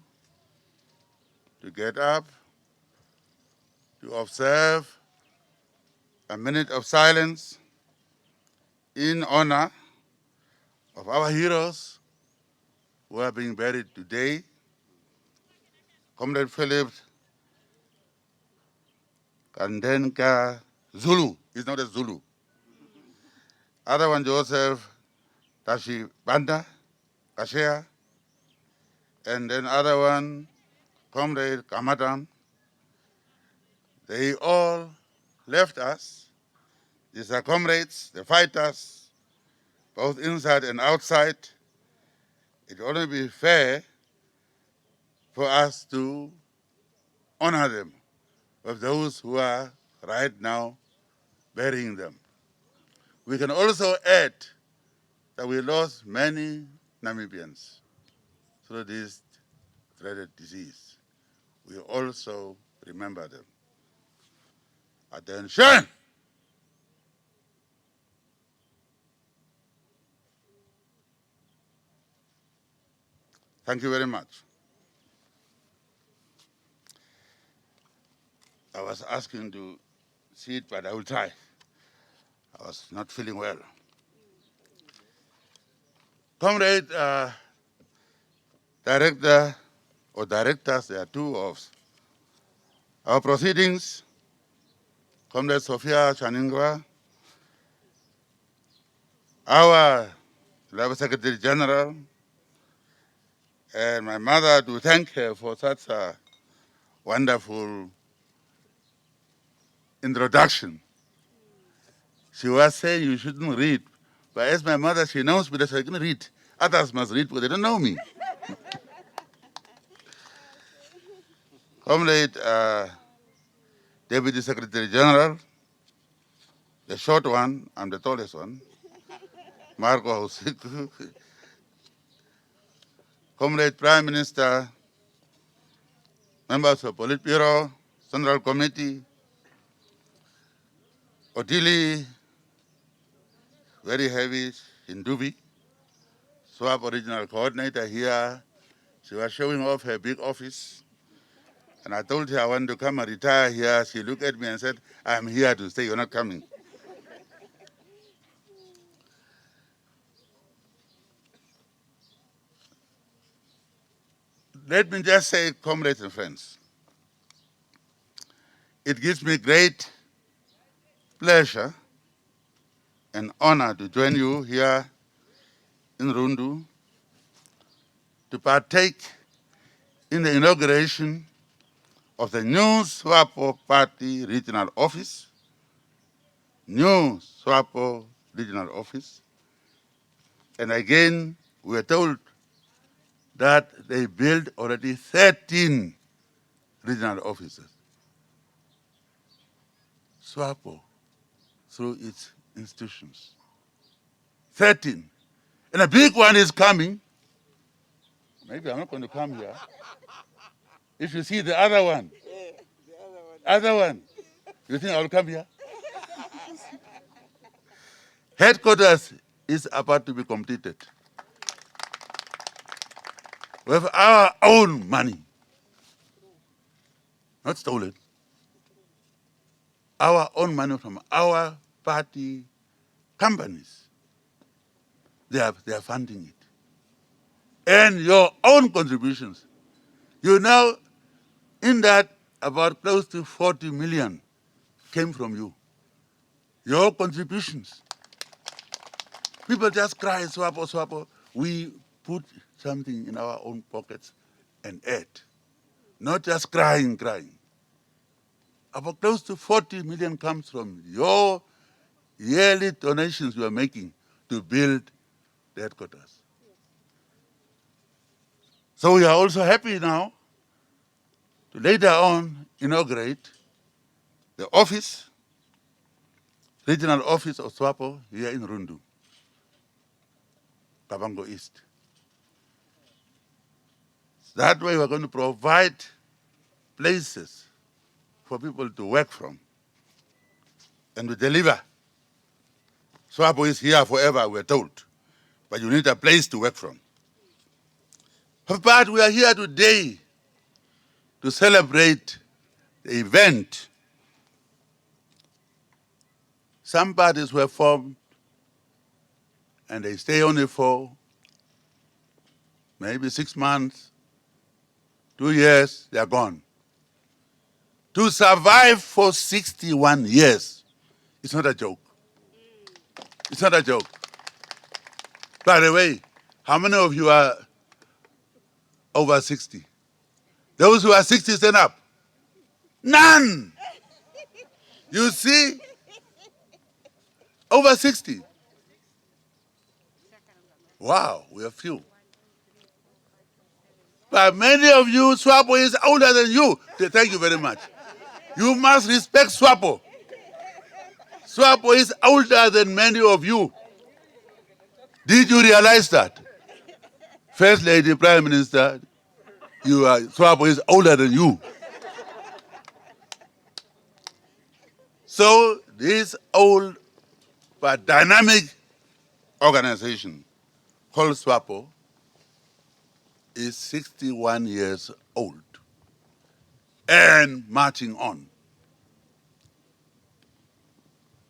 to get up, to observe a minute of silence in honor of our heroes who are being buried today. Comrade Philip Kandenka Zulu, he's not a Zulu. Other one, Joseph Tashi Banda, Kashea, and then other one, Comrade Kamatam. They all left us. These are comrades, the fighters, both inside and outside. It would only be fair for us to honor them with those who are right now burying them. We can also add that we lost many Namibians through this dreaded disease. We also remember them. Attention! Thank you very much. I was asking to see it, but I will try. I was not feeling well. Comrade Director or Directors, there are two of our proceedings. Comrade Sophia Chaningwa, our Labor Secretary General, and my mother, to thank her for such a wonderful introduction. She was saying you shouldn't read, but as my mother, she knows me that I can read. Others must read because they don't know me. Comrade Deputy Secretary General, the short one, I'm the tallest one, Marco Hausiku. Comrade Prime Minister, members of Politburo, Central Committee, Odili, very heavy, Hindubi, Swapo Regional Coordinator here. She was showing off her big office. And I told her I want to come and retire here. She looked at me and said, I'm here to stay, you're not coming. Let me just say, comrades and friends, it gives me great pleasure and honor to join you here in Rundu to partake in the inauguration of the new Swapo Party Regional Office, new Swapo Regional Office. And again, we are told that they built already 13 regional offices. Swapo, through its institutions. 13. And a big one is coming. Maybe I'm not going to come here. If you see the other one, other one, you think I'll come here? Headquarters is about to be completed. With our own money, not stolen. Our own money from our party companies. They are funding it. And your own contributions. You know, in that, about close to 40 million came from you. Your contributions. People just cry, Swapo, Swapo. We put something in our own pockets and add. Not just crying. About close to 40 million comes from your yearly donations you are making to build the headquarters. So we are also happy now to later on inaugurate the office, regional office of Swapo here in Rundu, Kavango East. That way we're going to provide places for people to work from and to deliver Swapo is here forever, we're told. But you need a place to work from. But we are here today to celebrate the event. Some parties were formed and they stay only for maybe 6 months, 2 years, they're gone. To survive for 61 years, it's not a joke. It's not a joke. By the way, how many of you are over 60? Those who are 60, stand up. None! You see? Over 60. Wow, we are few. But many of you, Swapo is older than you. Thank you very much. You must respect Swapo. Swapo is older than many of you. Did you realize that? First Lady, Prime Minister, Swapo is older than you. So this old but dynamic organization called Swapo is 61 years old and marching on.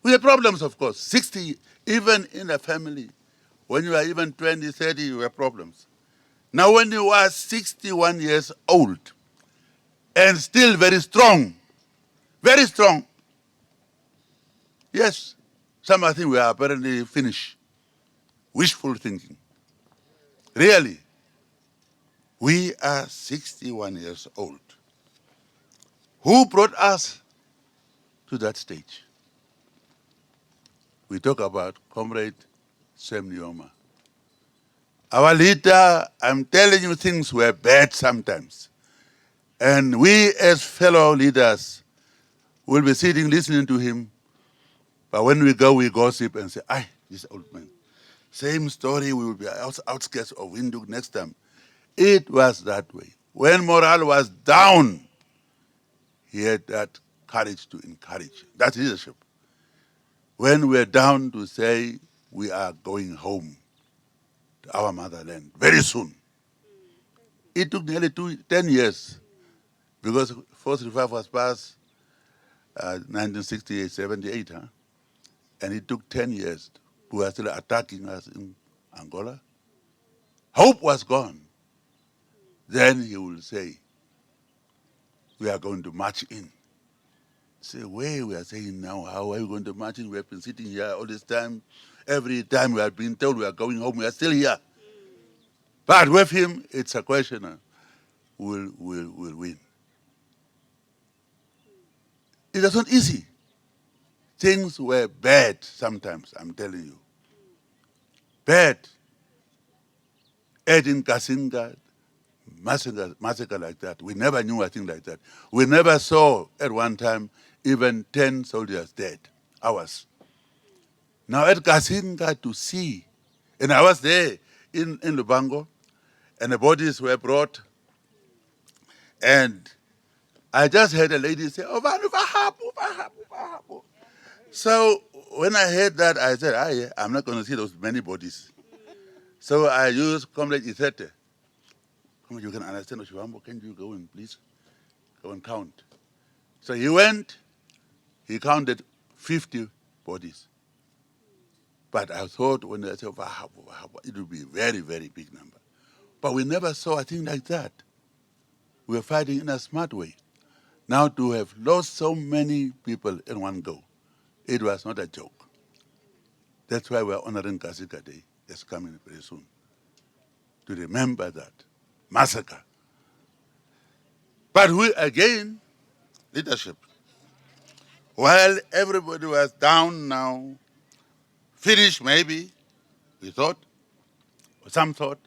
We have problems, of course. 60, even in a family, when you are even 20, 30, you have problems. Now when you are 61 years old and still very strong, yes, some I think we are apparently finished. Wishful thinking. Really, we are 61 years old. Who brought us to that stage? We talk about Comrade Sam Nujoma. Our leader, I'm telling you, things were bad sometimes. And we as fellow leaders will be sitting listening to him. But when we go, we gossip and say, this old man. Same story, we will be outskirts of Windhoek next time. It was that way. When morale was down, he had that courage to encourage. That's leadership. When we're down, to say we are going home to our motherland very soon. It took nearly 10 years because Force Revive was passed 1968, 78, huh? And it took 10 years. We were still attacking us in Angola. Hope was gone. Then he will say, we are going to march in. Say, where we are saying now, how are we going to march in? We have been sitting here all this time. Every time we have been told we are going home, we are still here. But with him, it's a question, we'll win. It was not easy. Things were bad sometimes, I'm telling you. Bad. Edin Kasinga, massacre like that. We never knew a thing like that. We never saw at one time even 10 soldiers dead, ours. Now at Kasinga to see, and I was there in Lubango, and the bodies were brought, and I just heard a lady say, oh, Vahapu. So when I heard that, I said, I'm not going to see those many bodies. So I used Comrade Ithete. You can understand Oshivambo, can you go and please go and count? So he went, he counted 50 bodies. But I thought when I said, it would be a very, very big number. But we never saw a thing like that. We were fighting in a smart way. Now to have lost so many people in one go, it was not a joke. That's why we're honoring Kasika Day. That's coming very soon. To remember that massacre. But we, again, leadership. While everybody was down now, finished maybe, we thought, or some thought,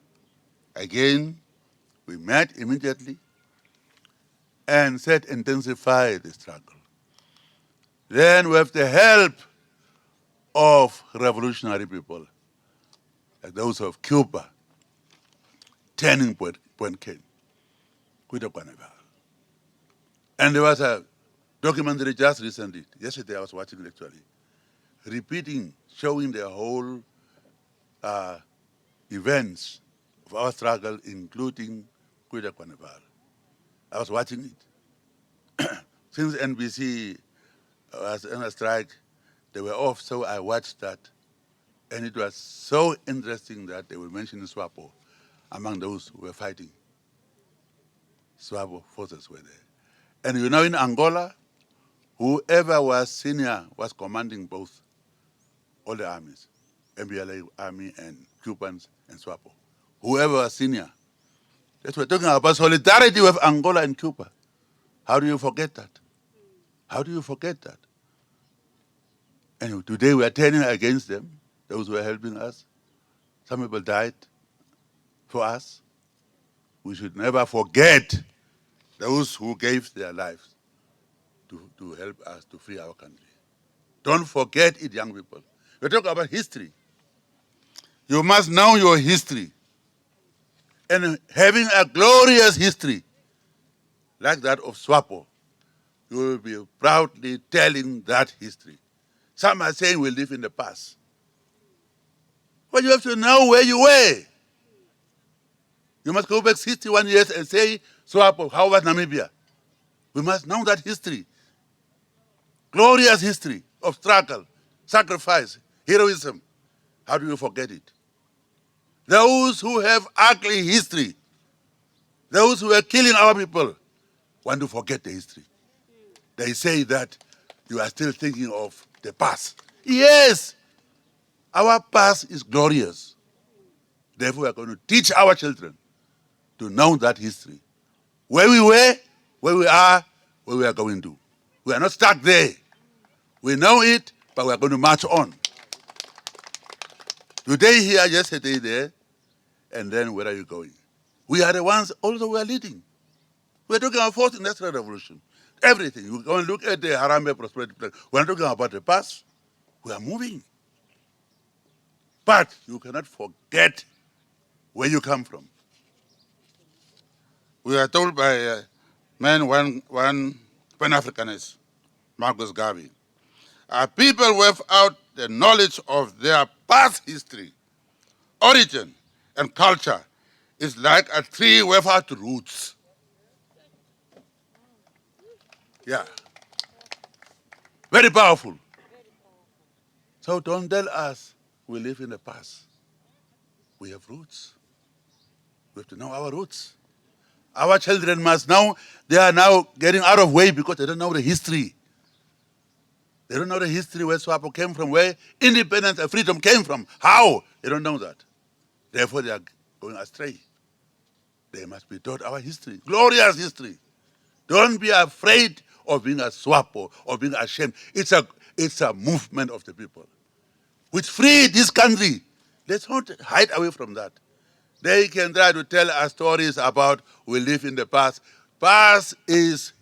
again, we met immediately and said intensify the struggle. Then with the help of revolutionary people, like those of Cuba, turning point came. And there was a documentary just recently, yesterday I was watching it actually, repeating showing the whole events of our struggle, including Kuida Carnival. I was watching it. Since NBC was on a strike, they were off, so I watched that. And it was so interesting that they were mentioning Swapo among those who were fighting. Swapo forces were there. And you know, in Angola, whoever was senior was commanding both, all the armies, MBLA army and Cubans and Swapo. Whoever was senior. That's what we're talking about solidarity with Angola and Cuba. How do you forget that? How do you forget that? And today we are turning against them, those who are helping us. Some people died for us. We should never forget those who gave their lives to help us to free our country. Don't forget it, young people. We're talking about history. You must know your history. And having a glorious history like that of Swapo, you will be proudly telling that history. Some are saying we live in the past. But you have to know where you were. You must go back 61 years and say, Swapo, how was Namibia? We must know that history. Glorious history of struggle, sacrifice, heroism. How do you forget it? Those who have ugly history, those who are killing our people, want to forget the history. They say that you are still thinking of the past. Yes, our past is glorious. Therefore, we are going to teach our children to know that history. Where we were, where we are, where we are going to. We are not stuck there. We know it, but we are going to march on. Today here, yesterday there, and then where are you going? We are the ones also we are leading. We are talking about fourth industrial revolution. Everything. You go and look at the Harambee Prosperity Plan. We are talking about the past. We are moving. But you cannot forget where you come from. We are told by one Pan-Africanist, Marcus Garvey, people without the knowledge of their past history, origin, and culture is like a tree without roots. Yeah. Very powerful. So don't tell us we live in the past. We have roots. We have to know our roots. Our children must know they are now getting out of way because they don't know the history. They don't know the history where Swapo came from, where independence and freedom came from. How? They don't know that. Therefore, they are going astray. They must be taught our history, glorious history. Don't be afraid of being a Swapo or being ashamed. It's a movement of the people which freed this country. Let's not hide away from that. They can try to tell us stories about we live in the past. Past is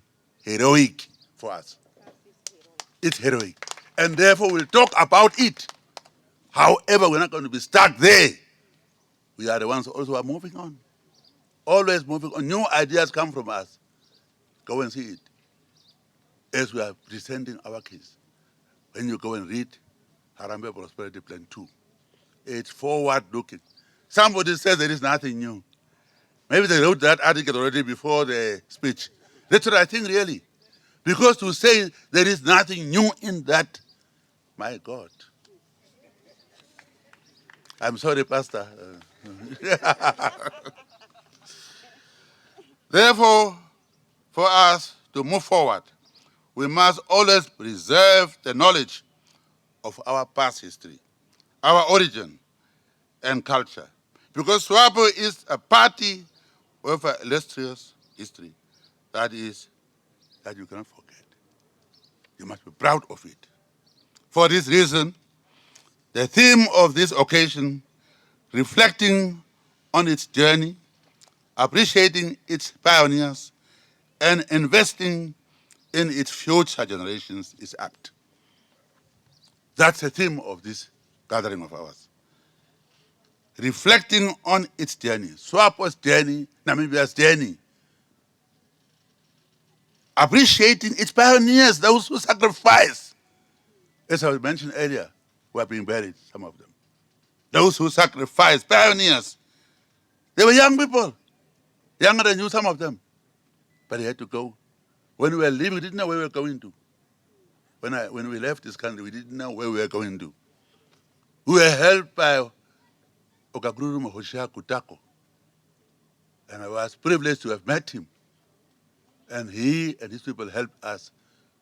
heroic for us. It's heroic. And therefore we'll talk about it. However, we're not going to be stuck there. We are the ones also are moving on. Always moving on. New ideas come from us. Go and see it. As we are presenting our case. When you go and read Harambee Prosperity Plan 2, it's forward-looking. Somebody says there is nothing new. Maybe they wrote that article already before the speech. That's what I think, really. Because to say there is nothing new in that, my God. I'm sorry, Pastor. Therefore, for us to move forward, we must always preserve the knowledge of our past history, our origin and culture. Because Swapo is a party with an illustrious history that you cannot forget. You must be proud of it. For this reason, the theme of this occasion, reflecting on its journey, appreciating its pioneers, and investing in its future generations is apt. That's the theme of this gathering of ours. Reflecting on its journey, Swapo's journey, Namibia's journey. Appreciating its pioneers, those who sacrificed. As I mentioned earlier, were being buried, some of them. Those who sacrificed, pioneers, they were young people, younger than you, some of them. But they had to go. When we were leaving, we didn't know where we were going to. When we left this country, we didn't know where we were going to. We were helped by Okagruru Mahosha Kutako. And I was privileged to have met him. And he and his people helped us,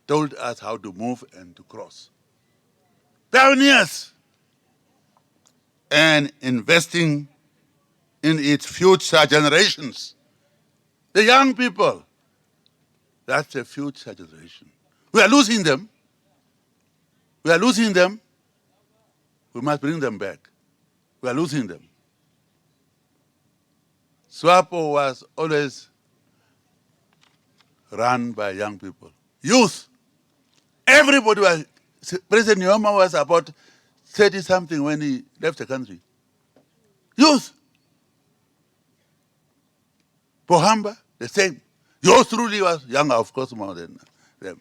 told us how to move and to cross. Pioneers! And investing in its future generations. The young people, that's the future generation. We are losing them. We are losing them. We must bring them back. We are losing them. Swapo was always run by young people. Youth. Everybody was, President Nyoma was about 30-something when he left the country. Youth. Pohamba, the same. Yours truly was younger, of course, more than them.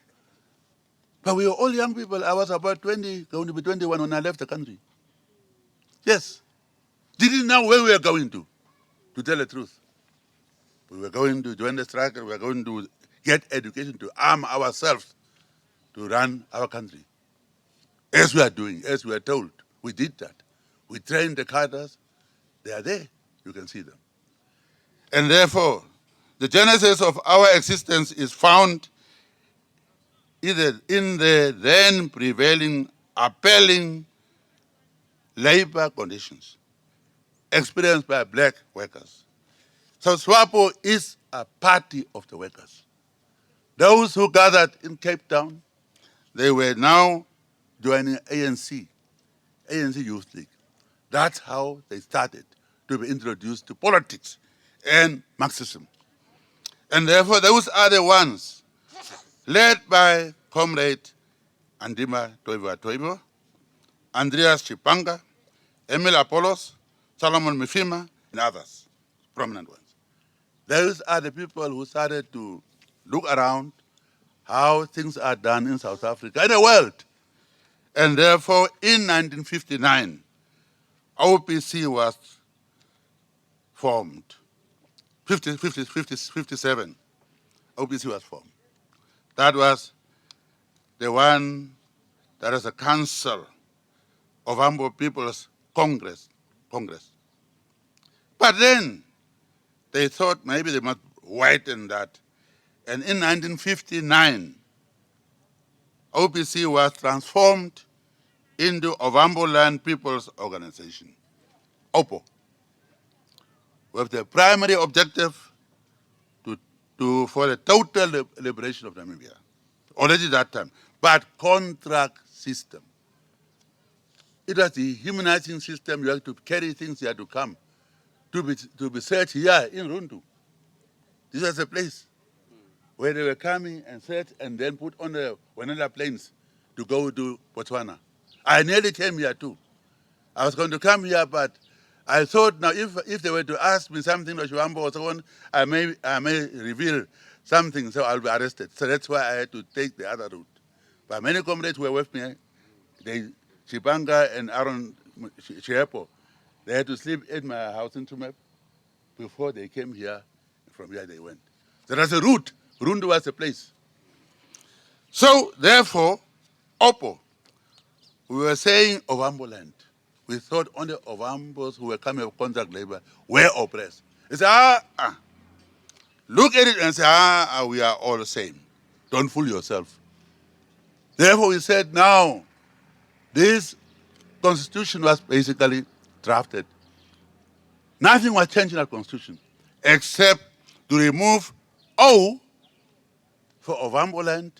But we were all young people. I was about 20, going to be 21 when I left the country. Yes. Didn't know where we were going to tell the truth. We were going to join the struggle. We were going to get education to arm ourselves to run our country. As we are doing, as we are told. We did that. We trained the cadres. They are there. You can see them. And therefore, the genesis of our existence is found either in the then prevailing, appalling labor conditions experienced by black workers. So Swapo is a party of the workers. Those who gathered in Cape Town, they were now joining ANC Youth League. That's how they started to be introduced to politics and Marxism. And therefore, those are the ones led by Comrade Andima Toivo, Andreas Chipanga, Emil Apollos, Solomon Mifima, and others, prominent ones. Those are the people who started to look around how things are done in South Africa and the world. And therefore, in 1959, OPC was formed. 57, OPC was formed. That was the one that is a council of Humble People's Congress. But then they thought maybe they must widen that. And in 1959, OPC was transformed into Ovambo Land People's Organization, OPO, with the primary objective for the total liberation of Namibia, already that time, but contract system. It was the humanizing system. You have to carry things, you have to come to be searched here in Rundu. This was a place where they were coming and searched and then put on the Wanela planes to go to Botswana. I nearly came here too. I was going to come here, but I thought now if they were to ask me something or Shuambo or so on, I may reveal something, so I'll be arrested. So that's why I had to take the other route. But many comrades were with me. Chipanga and Aaron Swapo, they had to sleep at my house in Tumep before they came here. From here they went. There was a route. Rundu was a place. So therefore, OPO, we were saying Ovambo land. We thought only Ovambos who were coming with contract labor were oppressed. They said, look at it and say, we are all the same. Don't fool yourself. Therefore, we said, now, this constitution was basically drafted. Nothing was changed in our constitution except to remove O for Ovambo land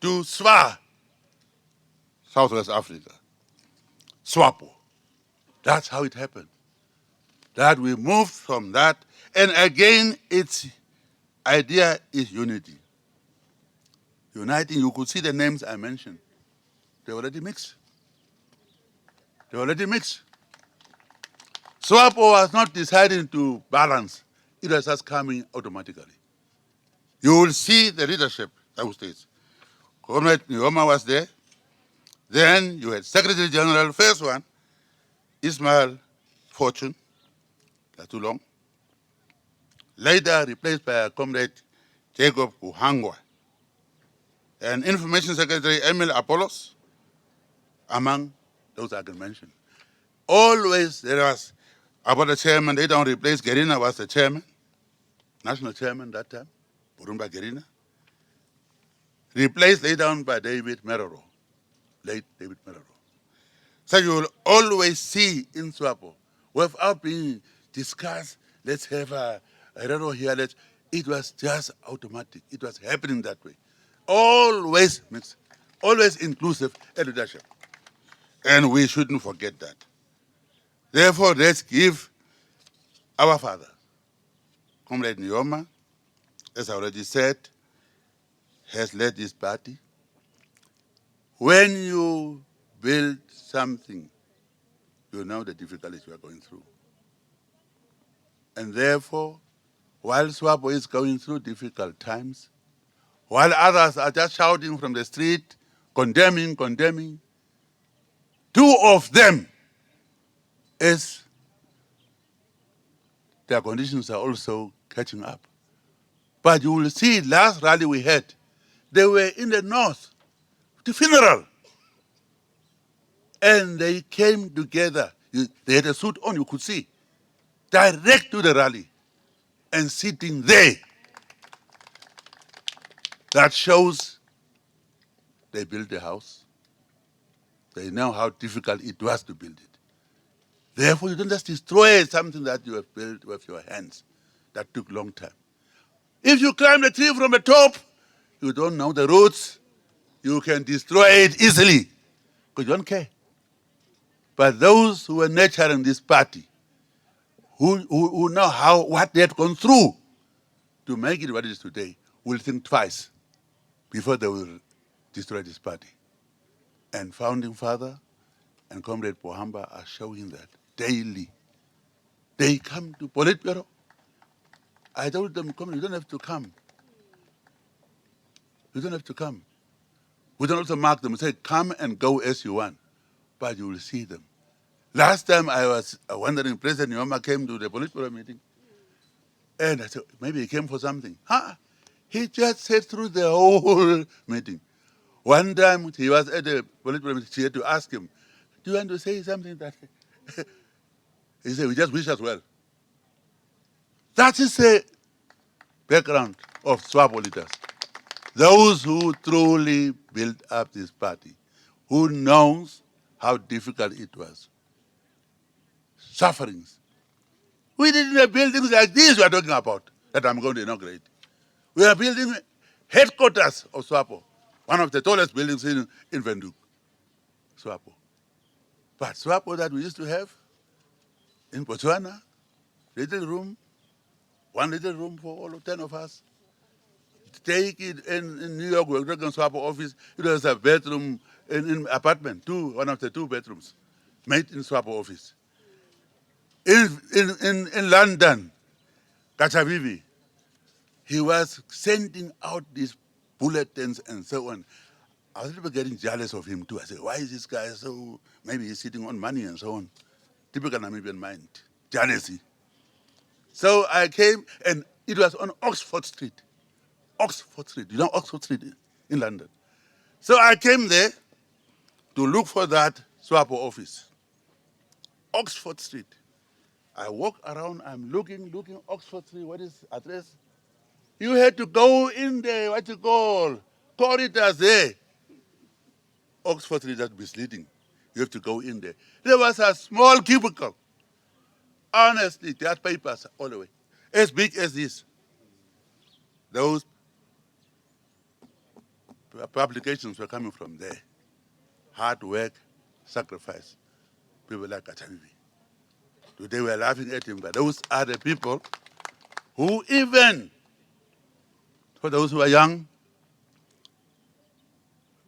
to SWA, Southwest Africa, Swapo. That's how it happened. That we moved from that, and again, its idea is unity. Uniting, you could see the names I mentioned. They already mixed. Swapo was not deciding to balance. It was just coming automatically. You will see the leadership, those days. Comrade Nyoma was there. Then you had Secretary General, first one, Ismail Fortune, that's too long. Later replaced by a comrade Jacob Kuhangwa. And Information Secretary Emil Apollos, among those I can mention. Always there was about the chairman, they don't replace Gerina was the chairman, national chairman that time, Burumba Gerina. Replaced later on by David Meroro, late David Meroro. So you will always see in Swapo, without being discussed, let's have a Herero here, it was just automatic. It was happening that way. Always mixed, always inclusive in leadership. And we shouldn't forget that. Therefore, let's give our father, Comrade Nyoma, as I already said, has led this party. When you build something, you know the difficulties we are going through. And therefore, while Swapo is going through difficult times, while others are just shouting from the street, condemning, two of them, as their conditions are also catching up. But you will see last rally we had, they were in the north, the funeral. And they came together. They had a suit on, you could see, direct to the rally and sitting there. That shows they built the house. They know how difficult it was to build it. Therefore, you don't just destroy something that you have built with your hands. That took a long time. If you climb the tree from the top, you don't know the roots, you can destroy it easily because you don't care. But those who were nurturing this party, who know what they have gone through to make it what it is today, will think twice before they will destroy this party. And Founding Father and Comrade Pohamba are showing that daily. They come to Politburo. I told them, come, you don't have to come. You don't have to come. We don't also mark them and say, come and go as you want, but you will see them. Last time I was wondering, President Nyoma came to the Politburo meeting, and I said, maybe he came for something. He just sat through the whole meeting. One time he was at the Politburo meeting, she had to ask him, do you want to say something? That he said, we just wish us well. That is the background of Swapo leaders. Those who truly built up this party, who knows how difficult it was. Sufferings. We didn't have buildings like these we are talking about that I'm going to inaugurate. We are building headquarters of Swapo, one of the tallest buildings in Rundu, Swapo. But Swapo that we used to have in Botswana, little room, one little room for all 10 of us. Take it in New York, we're talking Swapo office, it was a bedroom in apartment, one of the 2 bedrooms, made in Swapo office. In London, Kachavivi, he was sending out these bulletins and so on. I was a little bit getting jealous of him too. I said, why is this guy so, maybe he's sitting on money and so on. Typical Namibian mind, jealousy. So I came, and it was on Oxford Street. Oxford Street, you know Oxford Street in London. So I came there to look for that Swapo office. Oxford Street. I walk around, I'm looking, Oxford Street, what is address? You had to go in there, what you call, corridors there. Oxford Street is misleading. You have to go in there. There was a small cubicle. Honestly, there are papers all the way, as big as this. Those publications were coming from there. Hard work, sacrifice. People like Kachavivi. Today we're laughing at him, but those are the people who even, for those who are young,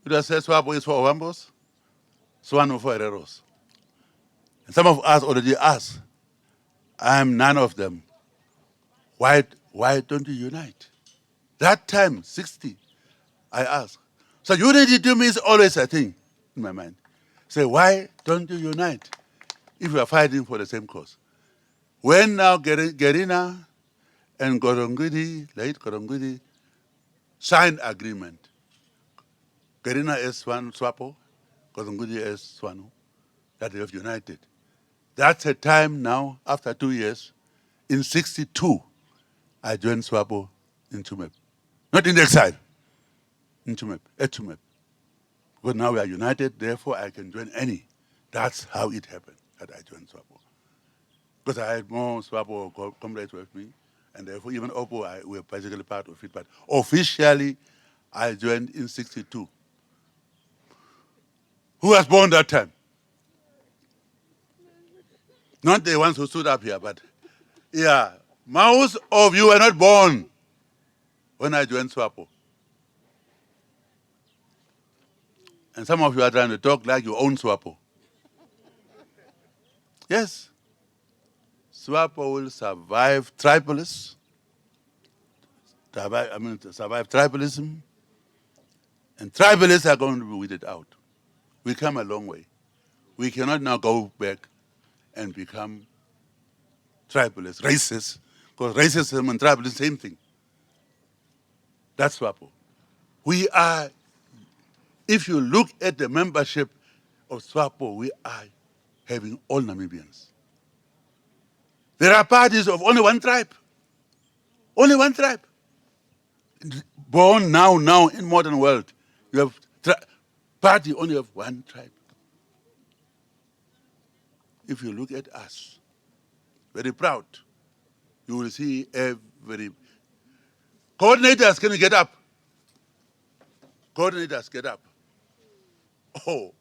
it was said Swapo is for Ovambos, Swano for Hereros. And some of us already asked, I'm none of them. Why don't you unite? That time, 60, I asked. So unity to me is always a thing. in my mind. Say, why don't you unite if you are fighting for the same cause? When now Gerina and Gorongudi, late Gorongudi, signed agreement, Gerina is Swapo, Gorongudi is Swanu, that they have united. That's a time now, after 2 years, in 62, I joined Swapo in Tumep. Not in exile, in Tumep, at Tumep. Because now we are united, therefore I can join any. That's how it happened that I joined Swapo. Because I had more Swapo comrades with me, and therefore even OPO, we were basically part of it. But officially, I joined in 62. Who was born that time? Not the ones who stood up here, but yeah, most of you were not born when I joined Swapo. And some of you are trying to talk like you own Swapo. Yes, Swapo will survive tribalism, survive tribalism, and tribalists are going to be weeded out. We come a long way. We cannot now go back and become tribalists, racists, because racism and tribalism, same thing. That's Swapo. We are, if you look at the membership of Swapo, we are having all Namibians. There are parties of only one tribe. Only one tribe. Born now in modern world, you have party only of one tribe. If you look at us, very proud, you will see every coordinators. Can you get up? Coordinators, get up. Oh,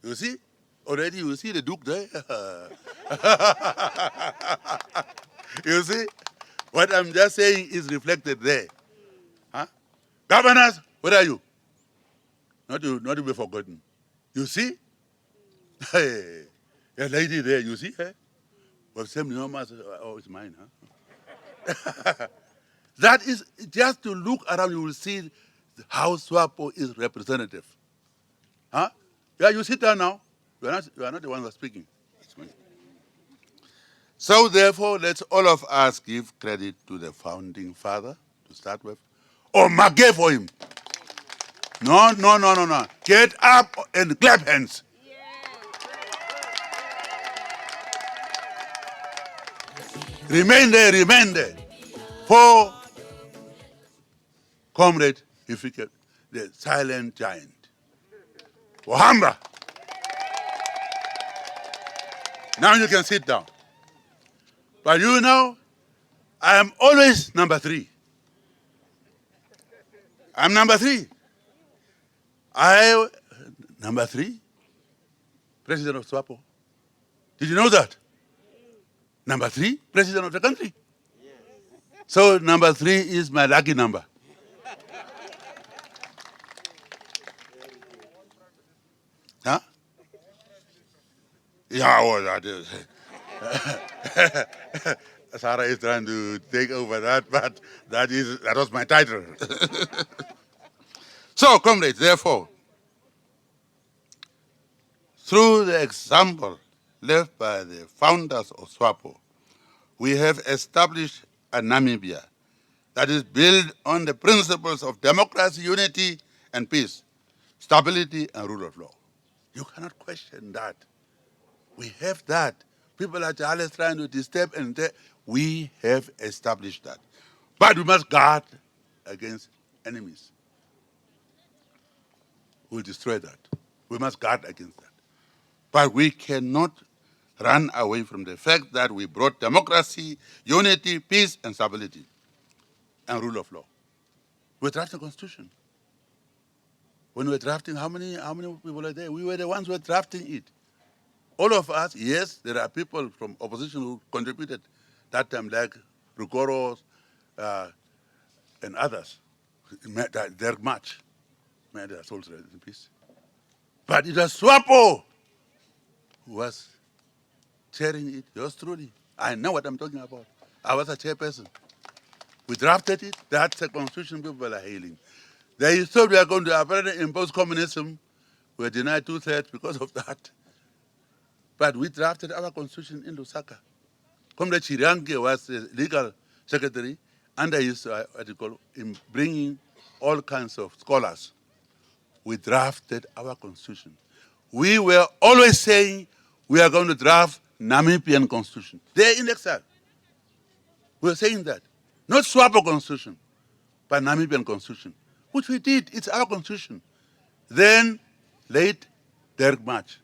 you see? Already you see the Duke there. You see? What I'm just saying is reflected there. Huh? Governors, where are you? Not to be forgotten. You see? Hey, a lady there, you see her? Well, same numbers. Oh, it's mine, huh? That is, just to look around, you will see how Swapo is representative. Huh? Yeah, you sit down now. You are not the one who is speaking. So therefore, let's all of us give credit to the founding father to start with. Or Mage for him. No. Get up and clap hands. Remain there. For Comrade Ifike, the silent giant. Wahamba. Now you can sit down. But you know, I am always number 3. I'm number 3. Number 3, President of Swapo. Did you know that? Number 3, President of the country. So number 3 is my lucky number. Huh? Yeah, well, that is. Sarah is trying to take over that, but that was my title. So, comrades, therefore, through the example left by the founders of Swapo, we have established a Namibia that is built on the principles of democracy, unity, and peace, stability, and rule of law. You cannot question that. We have that. People are always trying to disturb, and we have established that. But we must guard against enemies who will destroy that. We must guard against that. But we cannot run away from the fact that we brought democracy, unity, peace, and stability, and rule of law. We drafted the Constitution. When we were drafting, how many people were there? We were the ones who were drafting it. All of us, yes, there are people from opposition who contributed that time, like Rugoro and others. They're much. May their souls rest in peace. But it was Swapo who was chairing it. Yours truly. I know what I'm talking about. I was a chairperson. We drafted it. That's the constitution people are hailing. They thought we are going to apparently impose communism We were denied 2/3 because of that. But we drafted our constitution in Lusaka. Comrade Chirange was the legal secretary under his article in bringing all kinds of scholars. We drafted our constitution. We were always saying we are going to draft Namibian constitution. They're in exile. We were saying that. Not Swapo constitution, but Namibian constitution, which we did. It's our constitution. Then, late Derek March,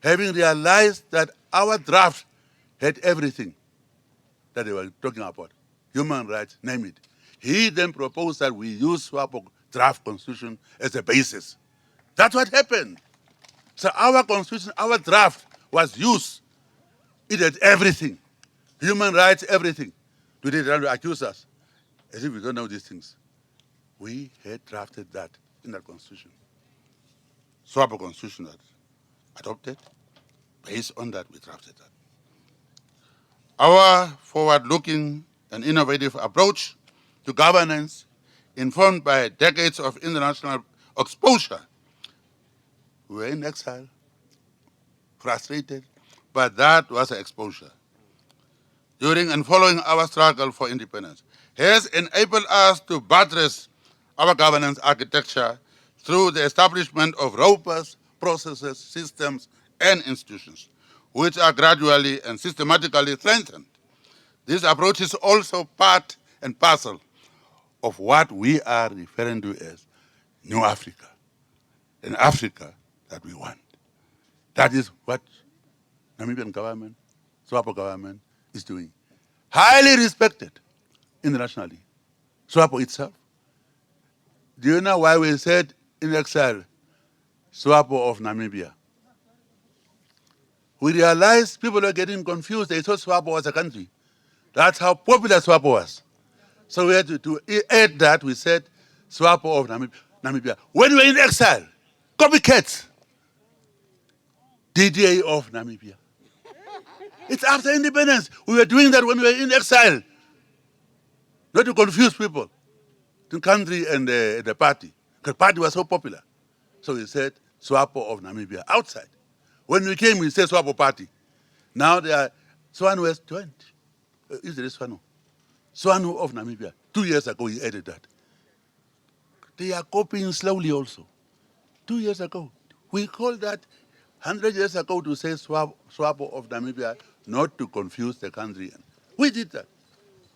having realized that our draft had everything that they were talking about, human rights, name it. He then proposed that we use Swapo draft constitution as a basis. That's what happened. So our constitution, our draft was used. It had everything, human rights, everything. Today they try to accuse us as if we don't know these things. We had drafted that in that constitution. Swapo constitution that adopted, based on that we drafted that. Our forward-looking and innovative approach to governance, informed by decades of international exposure, we were in exile, frustrated, but that was an exposure. During and following our struggle for independence, has enabled us to buttress our governance architecture through the establishment of robust processes, systems, and institutions, which are gradually and systematically strengthened. This approach is also part and parcel of what we are referring to as New Africa, an Africa that we want. That is what Namibian government, Swapo government is doing. Highly respected internationally. Swapo itself. Do you know why we said in exile, Swapo of Namibia? We realized people were getting confused. They thought Swapo was a country. That's how popular Swapo was. So we had to add that. We said Swapo of Namibia. When we were in exile, copycats, DDA of Namibia. It's after independence. We were doing that when we were in exile. Not to confuse people, the country and the party. Because the party was so popular. So we said Swapo of Namibia outside. When we came, we said Swapo party. Now they are, Swanu has joined. Is there Swanu? Swanu of Namibia. 2 years ago, he added that. They are copying slowly also. 2 years ago. We called that 100 years ago to say Swapo of Namibia, not to confuse the country. We did that.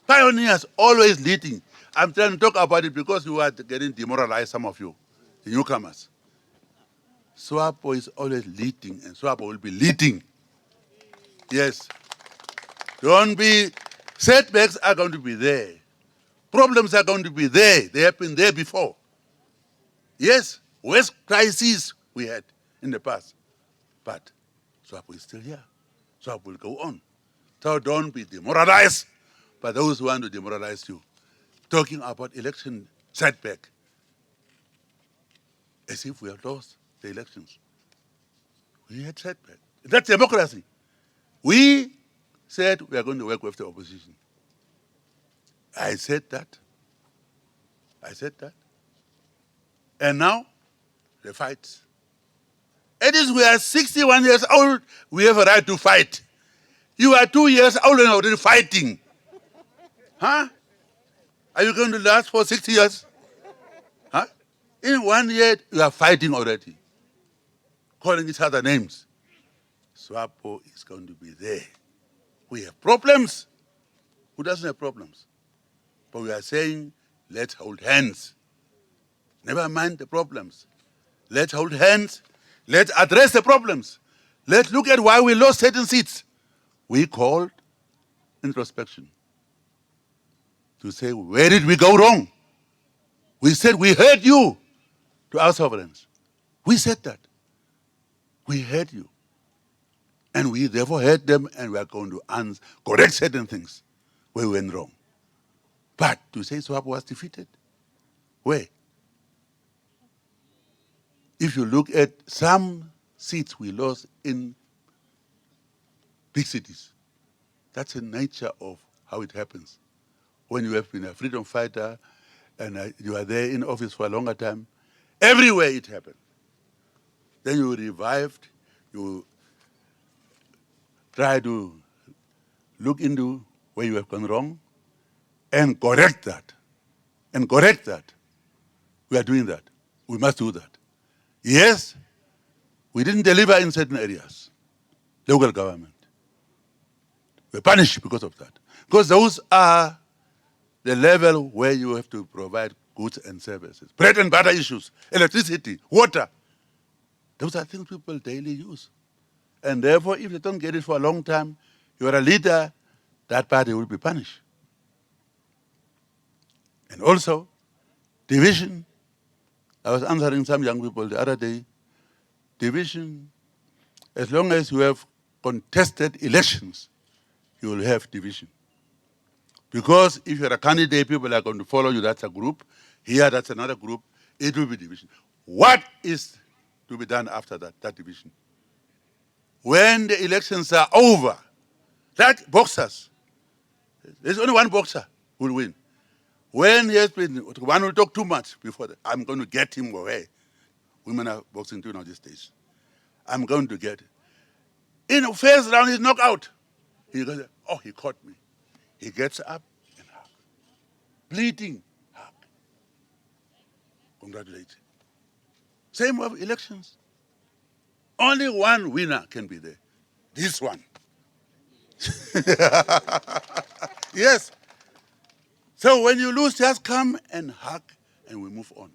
Pioneers always leading. I'm trying to talk about it because you are getting demoralized, some of you, the newcomers. Swapo is always leading, and Swapo will be leading. Yes. Don't be, setbacks are going to be there. Problems are going to be there. They have been there before. Yes, worst crises we had in the past. But Swapo is still here. Swapo will go on. So don't be demoralized by those who want to demoralize you. Talking about election setback, as if we have lost the elections. We had setback. That's democracy. We said we are going to work with the opposition. I said that. And now, the fight. It is we are 61 years old, we have a right to fight. You are 2 years old and already fighting. Huh? Are you going to last for 60 years? Huh? In 1 year, you are fighting already. Calling each other names. Swapo is going to be there. We have problems. Who doesn't have problems? But we are saying, let's hold hands. Never mind the problems. Let's hold hands. Let's address the problems. Let's look at why we lost certain seats. We called introspection to say, where did we go wrong? We said, we heard you to our sovereigns. We said that. We heard you. And we therefore heard them, and we are going to correct certain things where we went wrong. But to say Swapo was defeated, where? If you look at some seats we lost in big cities, that's the nature of how it happens. When you have been a freedom fighter and you are there in office for a longer time, everywhere it happens. Then you revived, you try to look into where you have gone wrong and correct that. And correct that. We are doing that. We must do that. Yes, we didn't deliver in certain areas, local government. We're punished because of that. Because those are the level where you have to provide goods and services. Bread and butter issues, electricity, water. Those are things people daily use. And therefore, if they don't get it for a long time, you are a leader, that party will be punished. And also, division. I was answering some young people the other day. Division, as long as you have contested elections, you will have division. Because if you're a candidate, people are going to follow you, that's a group. Here, that's another group. It will be division. What is to be done after that division? When the elections are over, that boxers, there's only one boxer who will win. When he has been, one will talk too much before that. I'm going to get him away. Women are boxing too now these days. I'm going to get it. In the first round, he's knocked out. He goes, oh, he caught me. He gets up and hug. Bleeding, hug. Congratulations. Same with elections. Only one winner can be there. This one. Yes. So when you lose, just come and hug and we move on.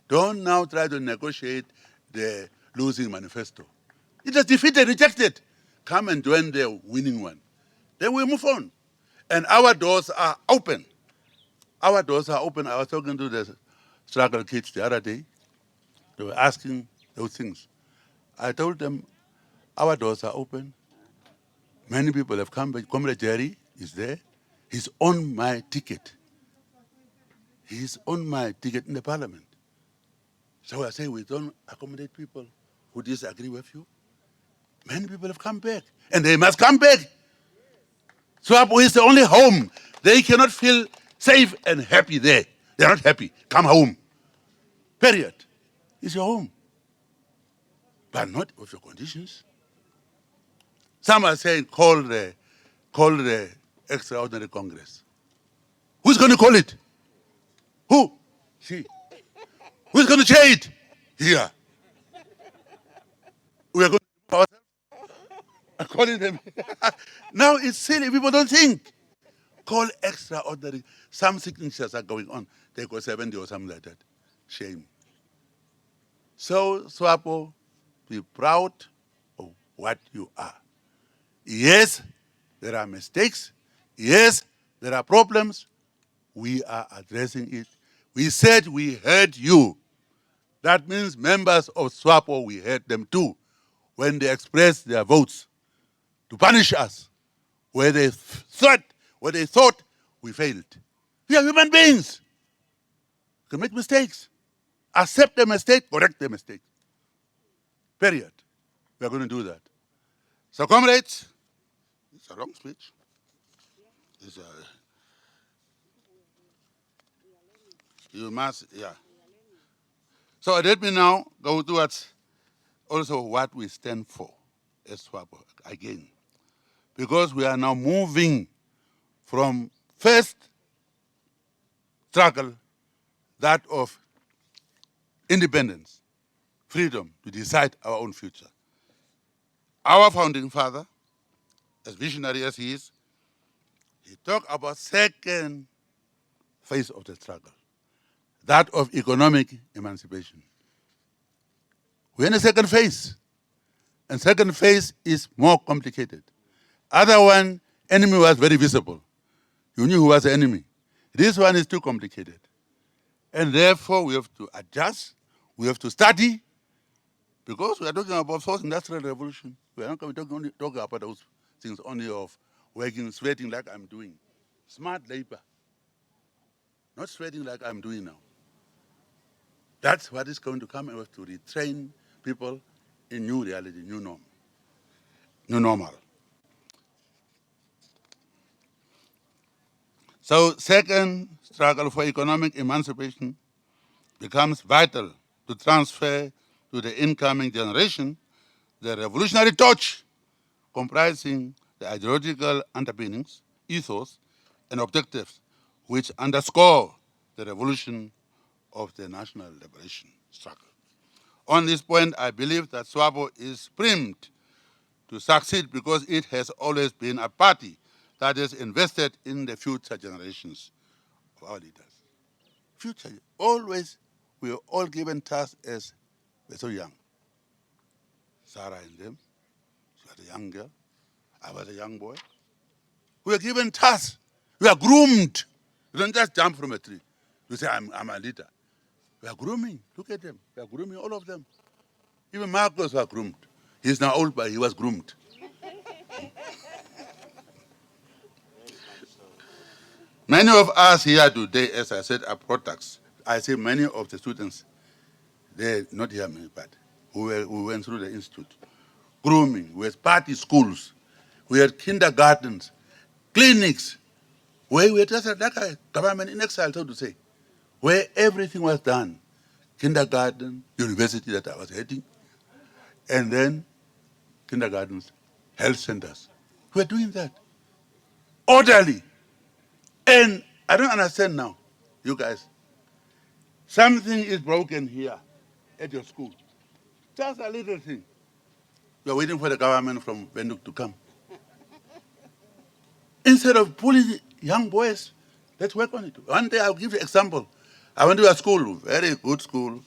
Don't now try to negotiate the losing manifesto. It is defeated, rejected. Come and join the winning one. Then we move on. And our doors are open. Our doors are open. I was talking to the struggle kids the other day. They were asking those things. I told them, our doors are open. Many people have come, but Comrade Jerry is there. He's on my ticket. He's on my ticket in the parliament. So I say, we don't accommodate people who disagree with you. Many people have come back, and they must come back. Swapo is the only home. They cannot feel safe and happy there. They're not happy. Come home. Period. It's your home. But not with your conditions. Some are saying, call the extraordinary Congress. Who's going to call it? Who? She. Who's going to chair it? Here. We are going to ourselves. Calling them. Now it's silly. People don't think. Call extraordinary. Some signatures are going on. They go 70 or something like that. Shame. So, Swapo, be proud of what you are. Yes, there are mistakes. Yes, there are problems. We are addressing it. We said we heard you. That means members of Swapo, we heard them too, when they expressed their votes to punish us, where they thought we failed. We are human beings. We can make mistakes. Accept the mistake, correct the mistake. Period. We are going to do that. So, comrades, it's a long speech. You must, yeah. So let me now go towards also what we stand for as Swapo again. Because we are now moving from first struggle, that of independence, freedom to decide our own future. Our founding father, as visionary as he is, he talked about second phase of the struggle, that of economic emancipation. We're in a second phase, and second phase is more complicated. Other one, enemy was very visible. You knew who was the enemy. This one is too complicated. And therefore, we have to adjust, we have to study, because we are talking about fourth industrial revolution. We are not going to talk about those things only of working, sweating like I'm doing. Smart labor, not sweating like I'm doing now. That's what is going to come, and we have to retrain people in new reality, new norm, new normal. So second struggle for economic emancipation becomes vital to transfer to the incoming generation the revolutionary torch comprising the ideological underpinnings, ethos, and objectives which underscore the revolution of the national liberation struggle. On this point, I believe that Swapo is primed to succeed because it has always been a party that is invested in the future generations of our leaders. Future, always, we are all given tasks as we're so young. Sarah and them, she was a young girl, I was a young boy. We are given tasks, we are groomed. You don't just jump from a tree. You say, I'm a leader. We are grooming, look at them. We are grooming all of them. Even Marcos was groomed. He's now old, but he was groomed. Many of us here today, as I said, are products. I say many of the students, they're not here, but we went through the institute. Grooming, we had party schools, we had kindergartens, clinics, where we had just like a government in exile, so to say, where everything was done. Kindergarten, university that I was heading, and then kindergartens, health centers. We were doing that. Orderly. And I don't understand now, you guys. Something is broken here at your school. Just a little thing. You're waiting for the government from Windhoek to come. Instead of pulling young boys, let's work on it. One day I'll give you an example. I went to a school, very good school,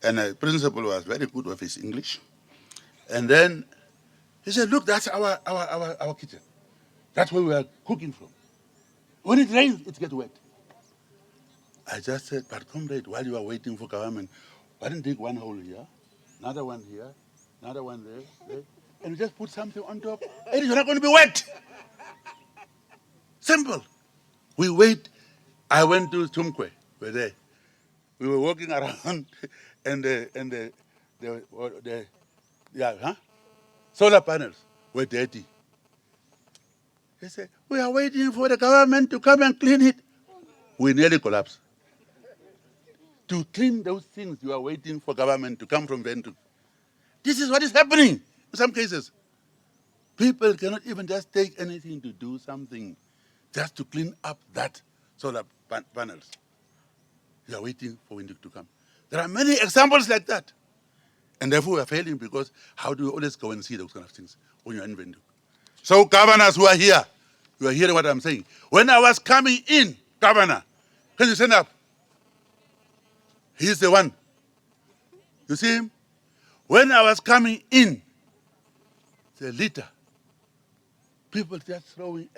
and the principal was very good with his English. And then he said, look, that's our kitchen. That's where we are cooking from. When it rains, it gets wet. I just said, but comrade, while you are waiting for government, why don't you dig one hole here, another one here, another one there, and you just put something on top, and you're not going to be wet. Simple. We wait. I went to Tumkwe. We're there. We were walking around, and the solar panels were dirty. They said, we are waiting for the government to come and clean it. We nearly collapsed. To clean those things, you are waiting for government to come from Windhoek. This is what is happening in some cases. People cannot even just take anything to do something just to clean up that solar panels. You are waiting for Windhoek to come. There are many examples like that. And therefore we are failing because how do you always go and see those kind of things when you're in Windhoek? So governors who are here, you are hearing what I'm saying. When I was coming in, governor, can you stand up? He's the one. You see him? When I was coming in, the leader, people just throwing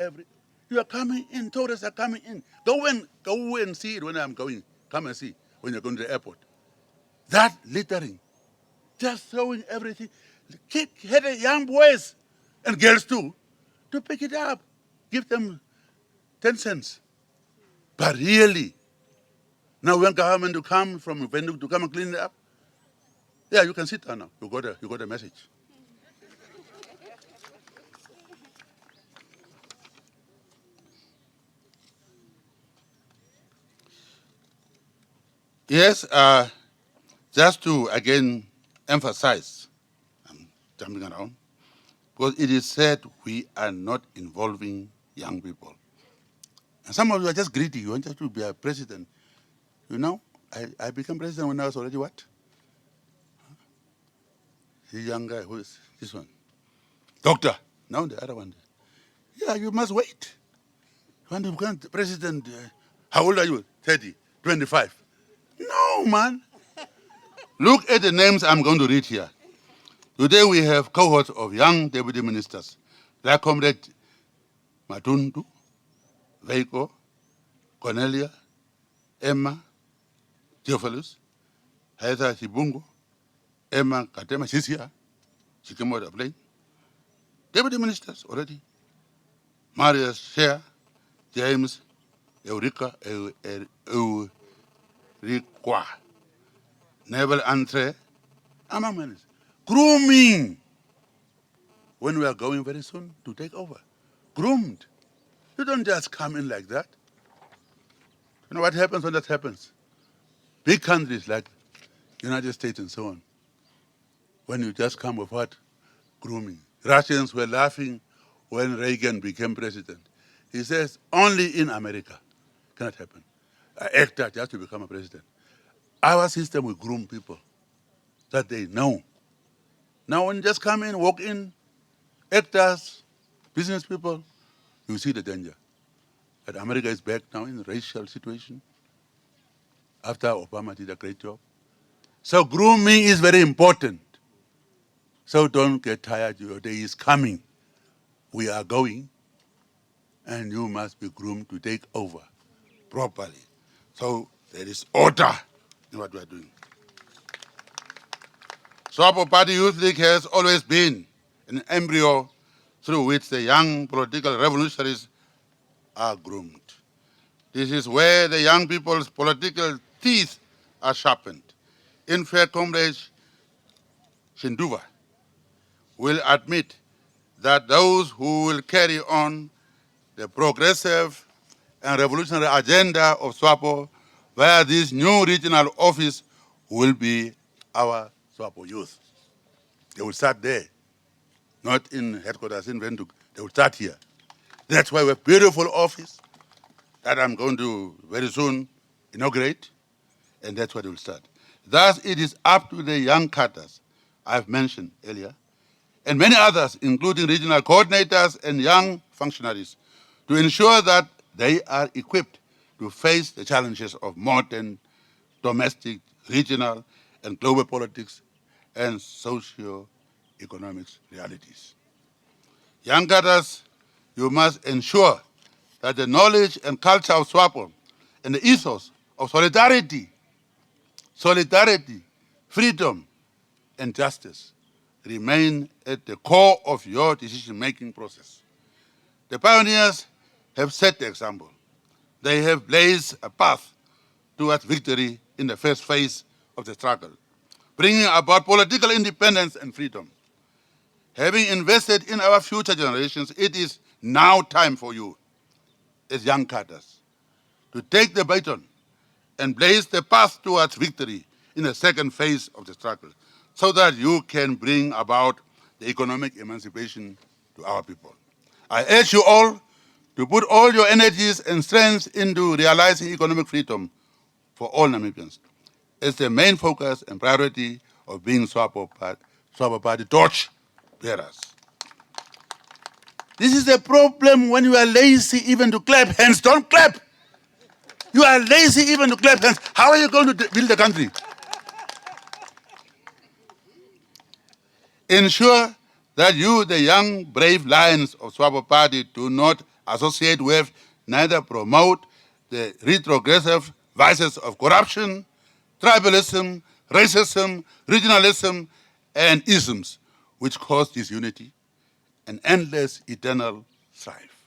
you are coming in, tourists are coming in. Go and see it when I'm going. Come and see when you're going to the airport. That littering, just throwing everything. Kid had young boys and girls too to pick it up. Give them 10 cents. But really, now we want government to come from Windhoek to come and clean it up. Yeah, you can sit down now. You got a message. Yes, just to again emphasize, I'm jumping around, because it is said we are not involving young people. And some of you are just greedy. You want just to be a president. You know, I became president when I was already what? The young guy, who is this one? Doctor. Now the other one. Yeah, you must wait. You want to become president, how old are you? 30, 25. No, man. Look at the names I'm going to read here. Today we have cohorts of young deputy ministers, like Comrade Matundu, Veiko, Cornelia, Emma, Theophilus, Heather Chibungo, Emma Katema, she's here. She came out of the plane. Deputy ministers already. Maria Shea, James, Eureka, Eureka, Neville Andre, among many. Grooming. When we are going very soon to take over. Groomed. You don't just come in like that. You know what happens when that happens? Big countries like United States and so on, when you just come with what? Grooming. Russians were laughing when Reagan became president. He says, only in America cannot happen. An actor just to become a president. Our system will groom people that they know. Now when you just come in, walk in, actors, business people, you see the danger. That America is back now in a racial situation after Obama did a great job. So grooming is very important. So don't get tired, your day is coming. We are going, and you must be groomed to take over properly. So there is order in what we are doing. Swapo Party Youth League has always been an embryo through which the young political revolutionaries are groomed. This is where the young people's political teeth are sharpened. In fact, Comrade Shinduva will admit that those who will carry on the progressive and revolutionary agenda of Swapo via this new regional office will be our Swapo youth. They will start there, not in headquarters in Rundu. They will start here. That's why we have a beautiful office that I'm going to very soon inaugurate, and that's where they will start. Thus, it is up to the young cadres I've mentioned earlier, and many others, including regional coordinators and young functionaries, to ensure that they are equipped to face the challenges of modern, domestic, regional, and global politics and socio-economic realities. Young cadres, you must ensure that the knowledge and culture of Swapo and the ethos of solidarity, freedom, and justice remain at the core of your decision-making process. The pioneers have set the example. They have blazed a path towards victory in the first phase of the struggle, bringing about political independence and freedom. Having invested in our future generations, it is now time for you, as young cadres, to take the baton and blaze the path towards victory in the second phase of the struggle, so that you can bring about the economic emancipation to our people. I urge you all to put all your energies and strengths into realizing economic freedom for all Namibians. It's the main focus and priority of being Swapo Party torch bearers. This is the problem when you are lazy even to clap hands. Don't clap. You are lazy even to clap hands. How are you going to build the country? Ensure that you, the young, brave lions of Swapo Party, do not associate with, neither promote the retrogressive vices of corruption, tribalism, racism, regionalism, and isms, which cause disunity and endless eternal strife.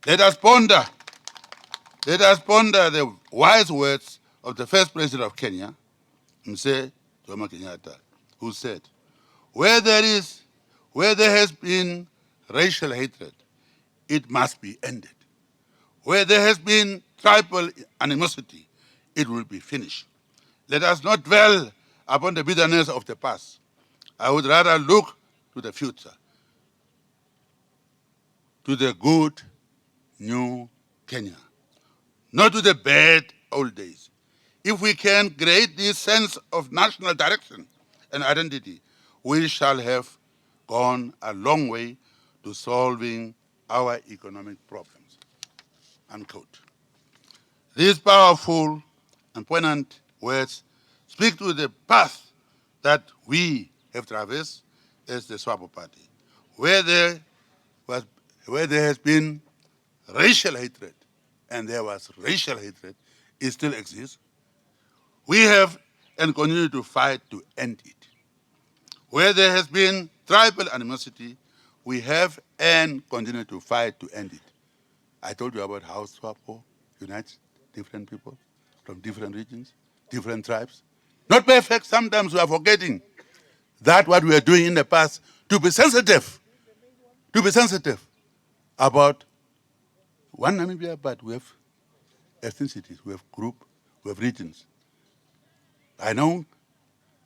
Let us ponder the wise words of the first president of Kenya, Mzee Jomo Kenyatta, who said, where there has been racial hatred, it must be ended. Where there has been tribal animosity, it will be finished. Let us not dwell upon the bitterness of the past. I would rather look to the future, to the good new Kenya, not to the bad old days. If we can create this sense of national direction and identity, we shall have gone a long way to solving our economic problems, unquote. These powerful and poignant words speak to the path that we have traversed as the Swapo Party, where there has been racial hatred, and there was racial hatred, it still exists. We have and continue to fight to end it. Where there has been tribal animosity, we have and continue to fight to end it. I told you about how Swapo unites different people from different regions, different tribes. Not perfect, sometimes we are forgetting that what we are doing in the past, to be sensitive about one Namibia, but we have ethnicities, we have group, we have regions. I know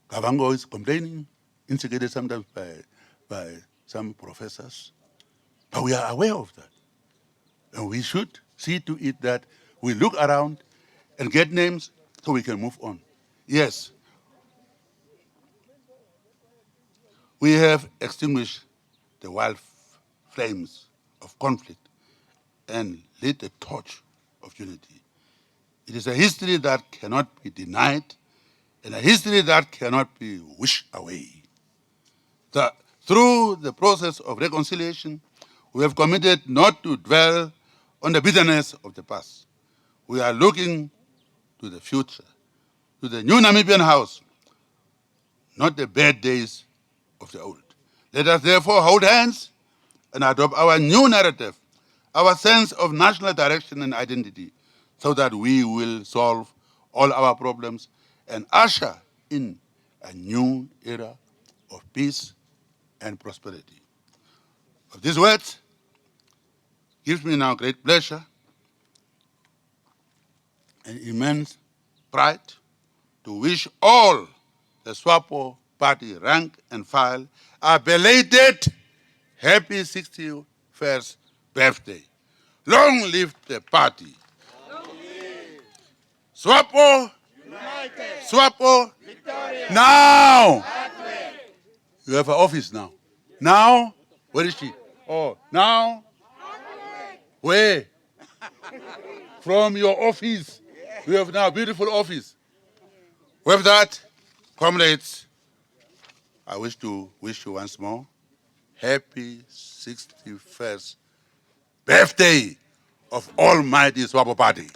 Kavango is complaining, instigated sometimes by some professors. But we are aware of that. And we should see to it that we look around and get names so we can move on. Yes, we have extinguished the wild flames of conflict and lit a torch of unity. It is a history that cannot be denied and a history that cannot be wished away. Through the process of reconciliation, we have committed not to dwell on the bitterness of the past. We are looking to the future, to the new Namibian house, not the bad days of the old. Let us therefore hold hands and adopt our new narrative, our sense of national direction and identity, so that we will solve all our problems and usher in a new era of peace and prosperity. Of these words, gives me now great pleasure and immense pride to wish all the Swapo party rank and file a belated happy 61st birthday. Long live the party. Swapo, united. Swapo, victorious. Now, you have an office now. Now, where is she? Oh, now, where? From your office. You have now a beautiful office. With that, comrades, I wish to wish you once more happy 61st birthday of Almighty Swapo Party.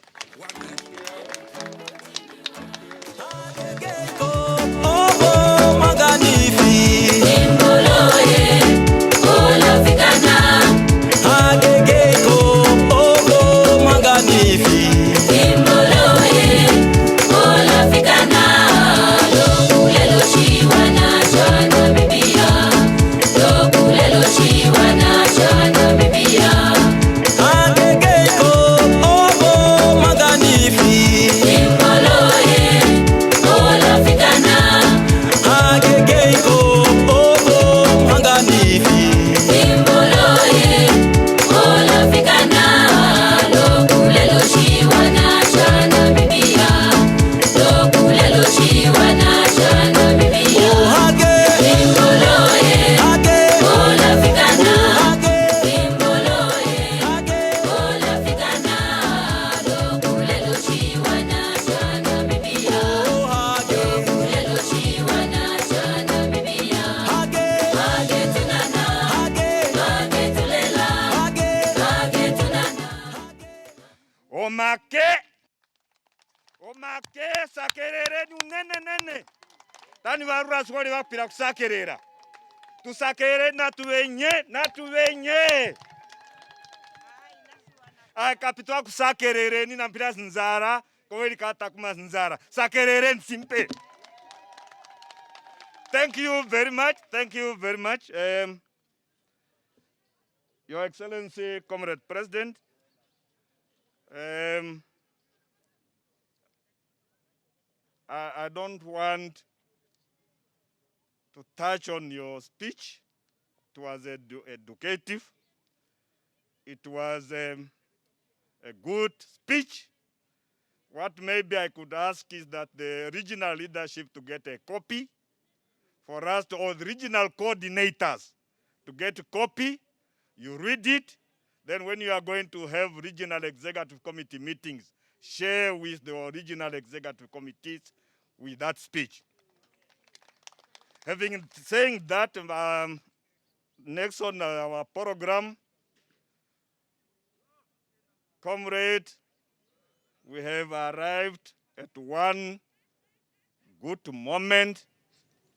Omake sakerere nene. Tani varura swali vapira kusakerera. Tusakere natuvenye. Kapitwa kusakerere ni nampira zinzara. Kweli kata kuma zinzara. Sakerere nsimpe. Thank you very much. Thank you very much. Your Excellency, Comrade President. I don't want to touch on your speech. It was educative. It was a good speech. What maybe I could ask is that the regional leadership to get a copy, for us to all the regional coordinators to get a copy, you read it, then when you are going to have regional executive committee meetings, share with the regional executive committees with that speech. Having saying that, next on our program, comrade, we have arrived at one good moment,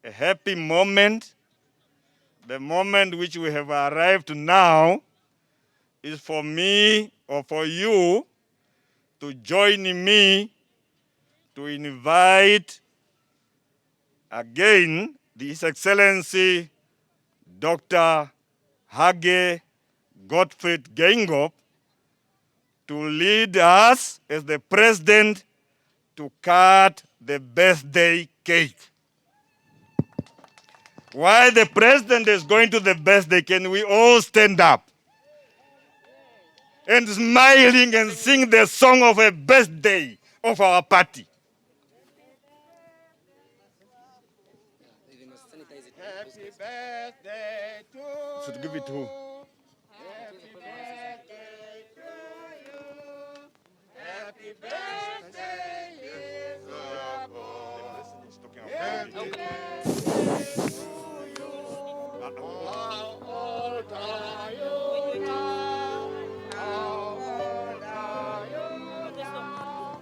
a happy moment. The moment which we have arrived now is for me or for you to join me to invite again His Excellency Dr. Hage Gottfried Geingob to lead us as the president to cut the birthday cake. While the president is going to the birthday, can we all stand up and smiling and sing the song of a birthday of our party? Happy birthday to you. Should give it to who? Happy birthday to you. Happy birthday, dear Swapo. Happy birthday to you. How old are you now? How old are you now?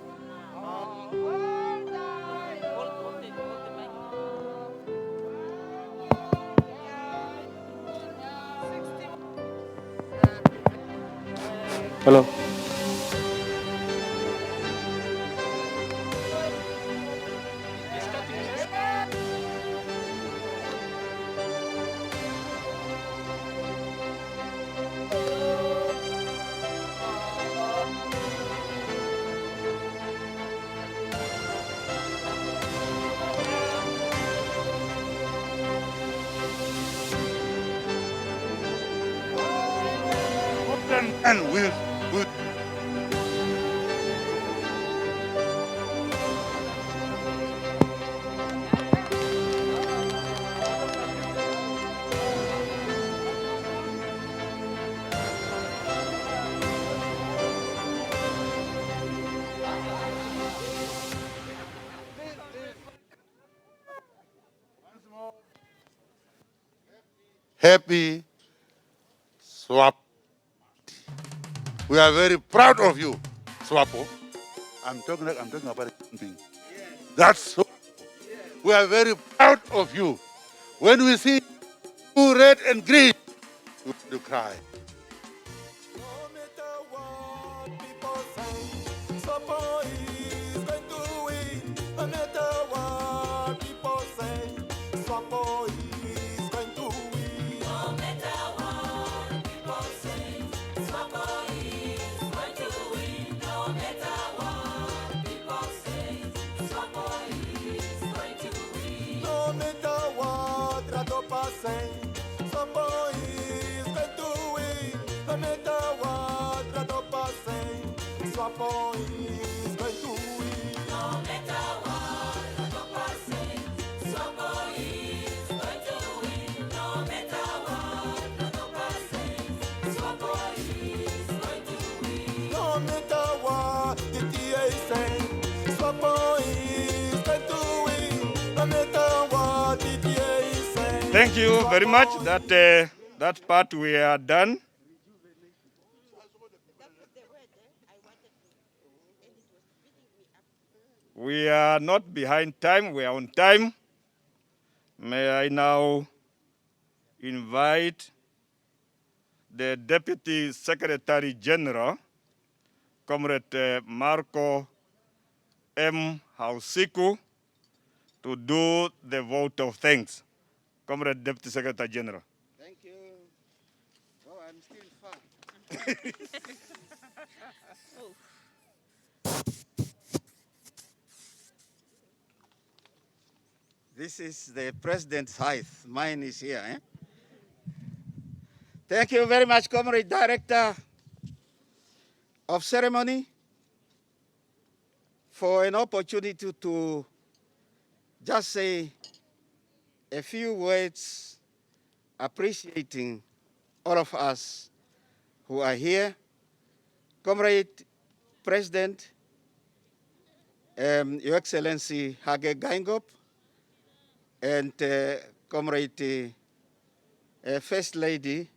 How old are you Hello. And will happy swap. We are very proud of you, Swapo. I'm talking about a human being. That's so. We are very proud of you. When we see you red and green, we want to cry. No matter what people say, Swapo is going to win. No matter what people say, Swapo is going to win. No matter what people say, Swapo is going to win. No matter what people say, Swapo is going to win. No matter what Radopa say, Swapo is going to win. No matter what Radopa say, Swapo is going to win. No matter what Radopa say, Swapo is going to win. No matter what Radopa say, Swapo is going to win. No matter what the TA say, Swapo is going to win. No matter what the TA say. Thank you very much. That part we are done. We are not behind time, we are on time. May I now invite the Deputy Secretary General, Comrade Marco M. Hausiku, to do the vote of thanks. Comrade Deputy Secretary General. Thank you. Oh, I'm still far. This is the president's height. Mine is here. Eh? Thank you very much, Comrade Director of Ceremony, for an opportunity to just say a few words appreciating all of us who are here. Comrade President, Your Excellency Hage Geingob, and Comrade First Lady,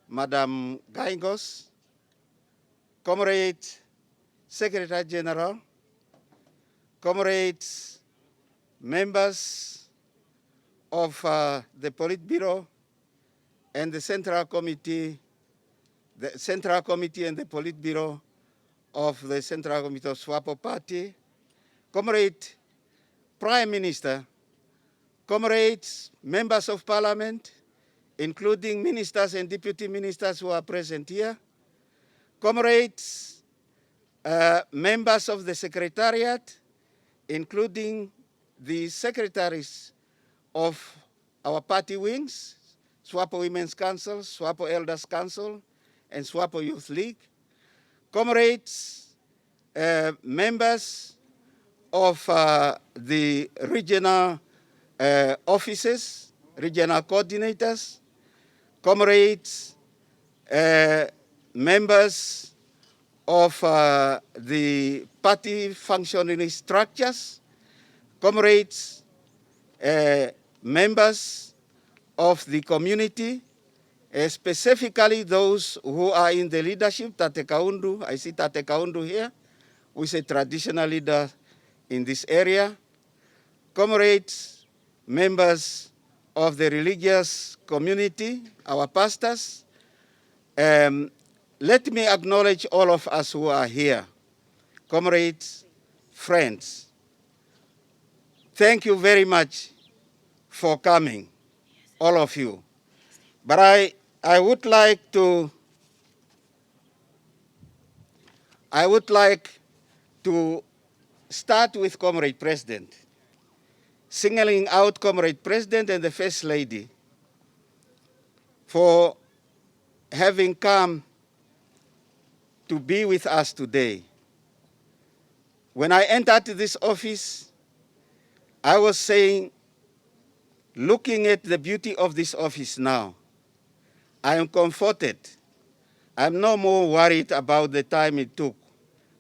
Madam Gaingos, Comrade Secretary General, comrades, members of the Politburo and the Central Committee and the Politburo of the Central Committee of Swapo Party, Comrade Prime Minister, comrades, members of Parliament, including ministers and deputy ministers who are present here, comrades, members of the Secretariat, including the secretaries of our party wings, Swapo Women's Council, Swapo Elders Council, and Swapo Youth League, comrades, members of the regional offices, regional coordinators, comrades, members of the party functioning structures, comrades, members of the community, specifically those who are in the leadership, Tate Kaundu, I see Tate Kaundu here, who is a traditional leader in this area, comrades, members of the religious community, our pastors. Let me acknowledge all of us who are here, comrades, friends. Thank you very much for coming, all of you. But I would like to start with Comrade President, singling out Comrade President and the First Lady for having come to be with us today. When I entered this office, I was saying, looking at the beauty of this office now, I am comforted. I'm no more worried about the time it took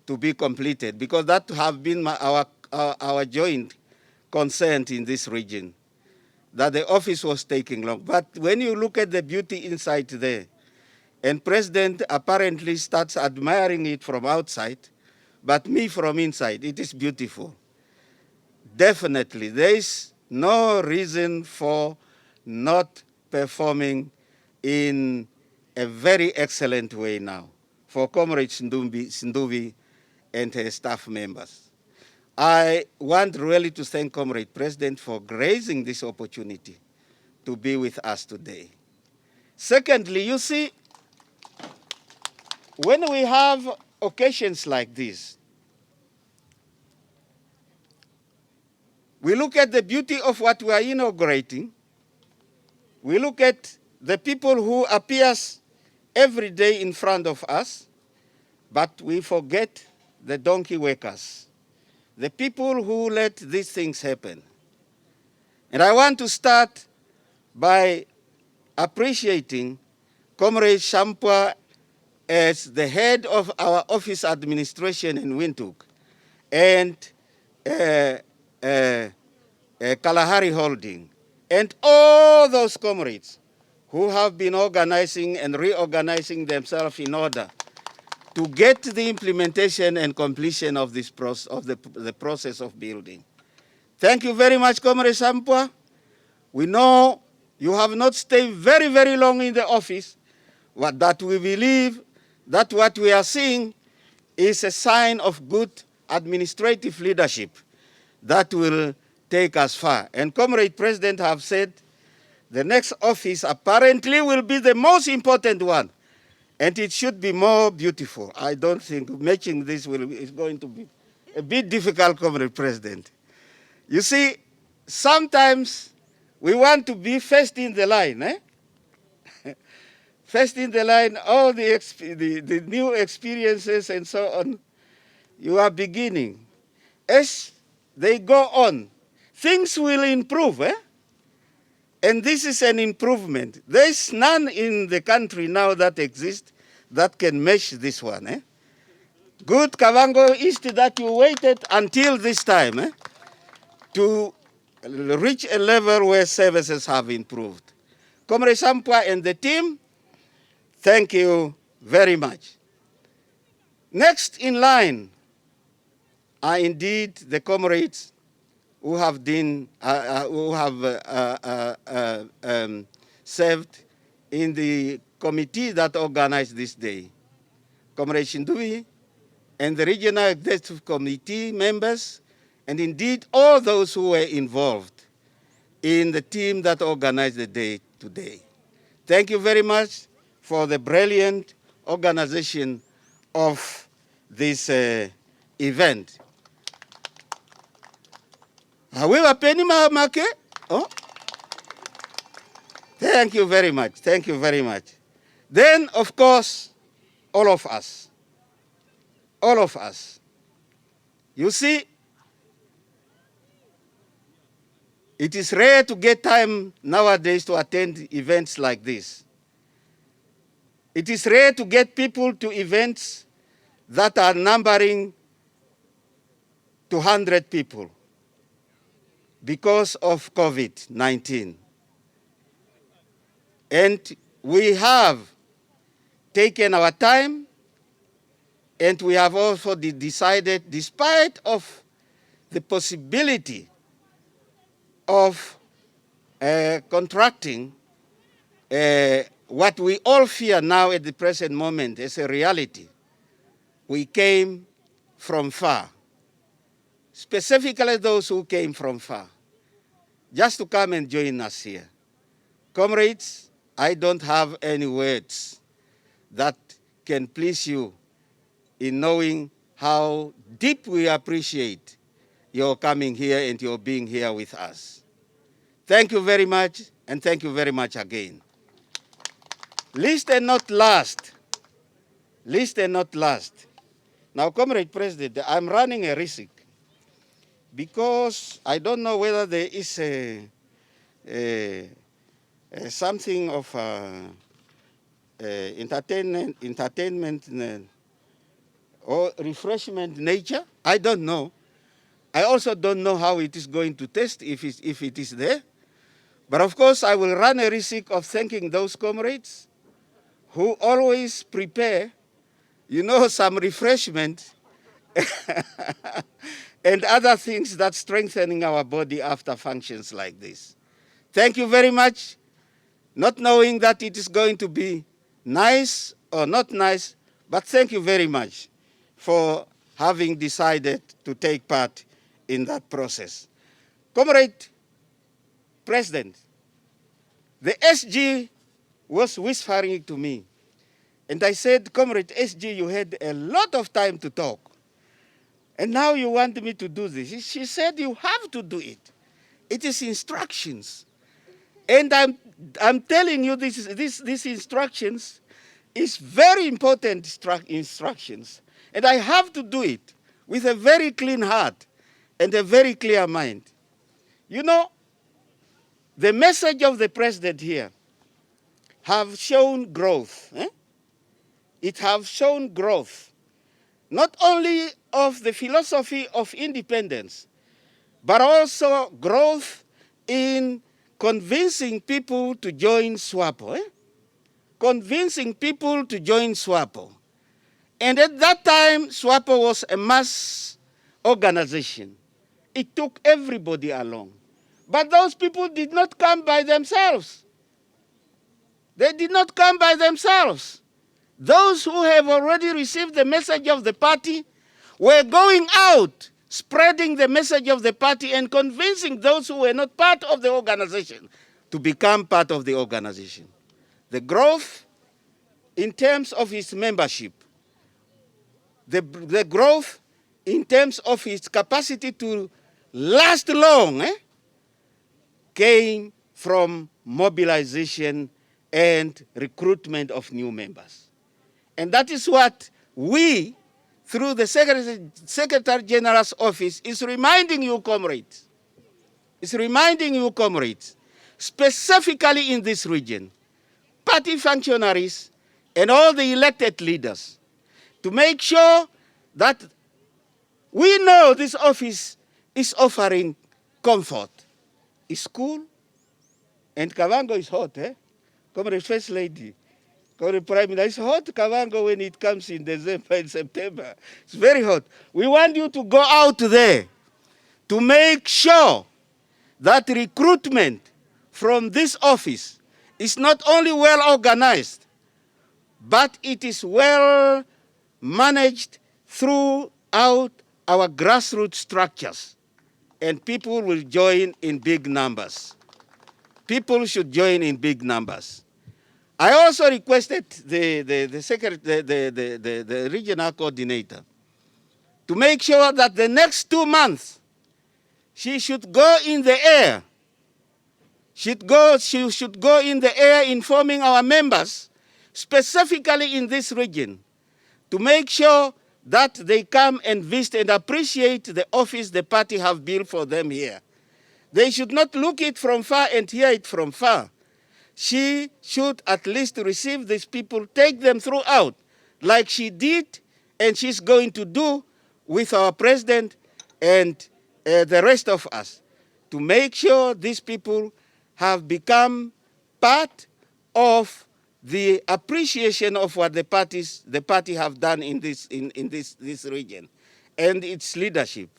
to be completed, because that have been our joint concern in this region, that the office was taking long. But when you look at the beauty inside there, and President apparently starts admiring it from outside, but me from inside, it is beautiful. Definitely, there is no reason for not performing in a very excellent way now for Comrade Sinduvi and her staff members. I want really to thank Comrade President for gracing this opportunity to be with us today. Secondly, you see, when we have occasions like this, we look at the beauty of what we are inaugurating. We look at the people who appears every day in front of us, but we forget the donkey workers, the people who let these things happen. And I want to start by appreciating Comrade Shampwa as the head of our office administration in Windhoek, and Kalahari Holding, and all those comrades who have been organizing and reorganizing themselves in order to get the implementation and completion of this process, of the process of building. Thank you very much, Comrade Shampwa. We know you have not stayed very, very long in the office, but that we believe that what we are seeing is a sign of good administrative leadership that will take us far. And Comrade President have said the next office apparently will be the most important one, and it should be more beautiful. I don't think matching this is going to be a bit difficult, Comrade President. You see, sometimes we want to be first in the line, eh? First in the line, all the new experiences and so on, you are beginning. As they go on, things will improve, eh? And this is an improvement. There is none in the country now that exists that can match this one, eh? Good Kavango East that you waited until this time, eh? To reach a level where services have improved. Comrade Shampwa and the team, thank you very much. Next in line are indeed the comrades who have served in the committee that organized this day. Comrade Shinduvi and the regional executive committee members, and indeed all those who were involved in the team that organized the day today. Thank you very much for the brilliant organization of this event. However, Penny Make, oh, Thank you very much. Thank you very much. Then, of course, all of us. All of us. You see, it is rare to get time nowadays to attend events like this. It is rare to get people to events that are numbering 200 people because of COVID-19. And we have taken our time, and we have also decided, despite of the possibility of contracting what we all fear now at the present moment as a reality, we came from far, specifically those who came from far, just to come and join us here. Comrades, I don't have any words that can please you in knowing how deep we appreciate your coming here and your being here with us. Thank you very much, and thank you very much again. Least and not last, now, Comrade President, I'm running a risk because I don't know whether there is something of entertainment or refreshment nature. I don't know. I also don't know how it is going to test if it is there. But of course, I will run a risk of thanking those comrades who always prepare, some refreshment and other things that strengthening our body after functions like this. Thank you very much, not knowing that it is going to be nice or not nice, but thank you very much for having decided to take part in that process. Comrade President, the SG was whispering to me, and I said, Comrade SG, you had a lot of time to talk, and now you want me to do this. She said, you have to do it. It is instructions. And I'm telling you, these instructions is very important instructions. And I have to do it with a very clean heart and a very clear mind. The message of the president here have shown growth. It have shown growth, not only of the philosophy of independence, but also growth in convincing people to join Swapo. Convincing people to join Swapo. And at that time, Swapo was a mass organization. It took everybody along. But those people did not come by themselves. They did not come by themselves. Those who have already received the message of the party were going out, spreading the message of the party and convincing those who were not part of the organization to become part of the organization. The growth in terms of its membership, the growth in terms of its capacity to last long, came from mobilization and recruitment of new members. And that is what we, through the Secretary General's office, is reminding you, comrades. It's reminding you, comrades, specifically in this region, party functionaries and all the elected leaders, to make sure that we know this office is offering comfort. It's cool, and Kavango is hot, Comrade First Lady, Comrade Prime Minister, it's hot, Kavango, when it comes in December and September. It's very hot. We want you to go out there to make sure that recruitment from this office is not only well organized, but it is well managed throughout our grassroots structures. And people will join in big numbers. People should join in big numbers. I also requested the regional coordinator to make sure that the next 2 months, she should go in the air. she should go in the air informing our members, specifically in this region, to make sure that they come and visit and appreciate the office the party have built for them here. They should not look it from far and hear it from far. She should at least receive these people, take them throughout, like she did and she's going to do with our president and the rest of us, to make sure these people have become part of the appreciation of what the party have done in this region and its leadership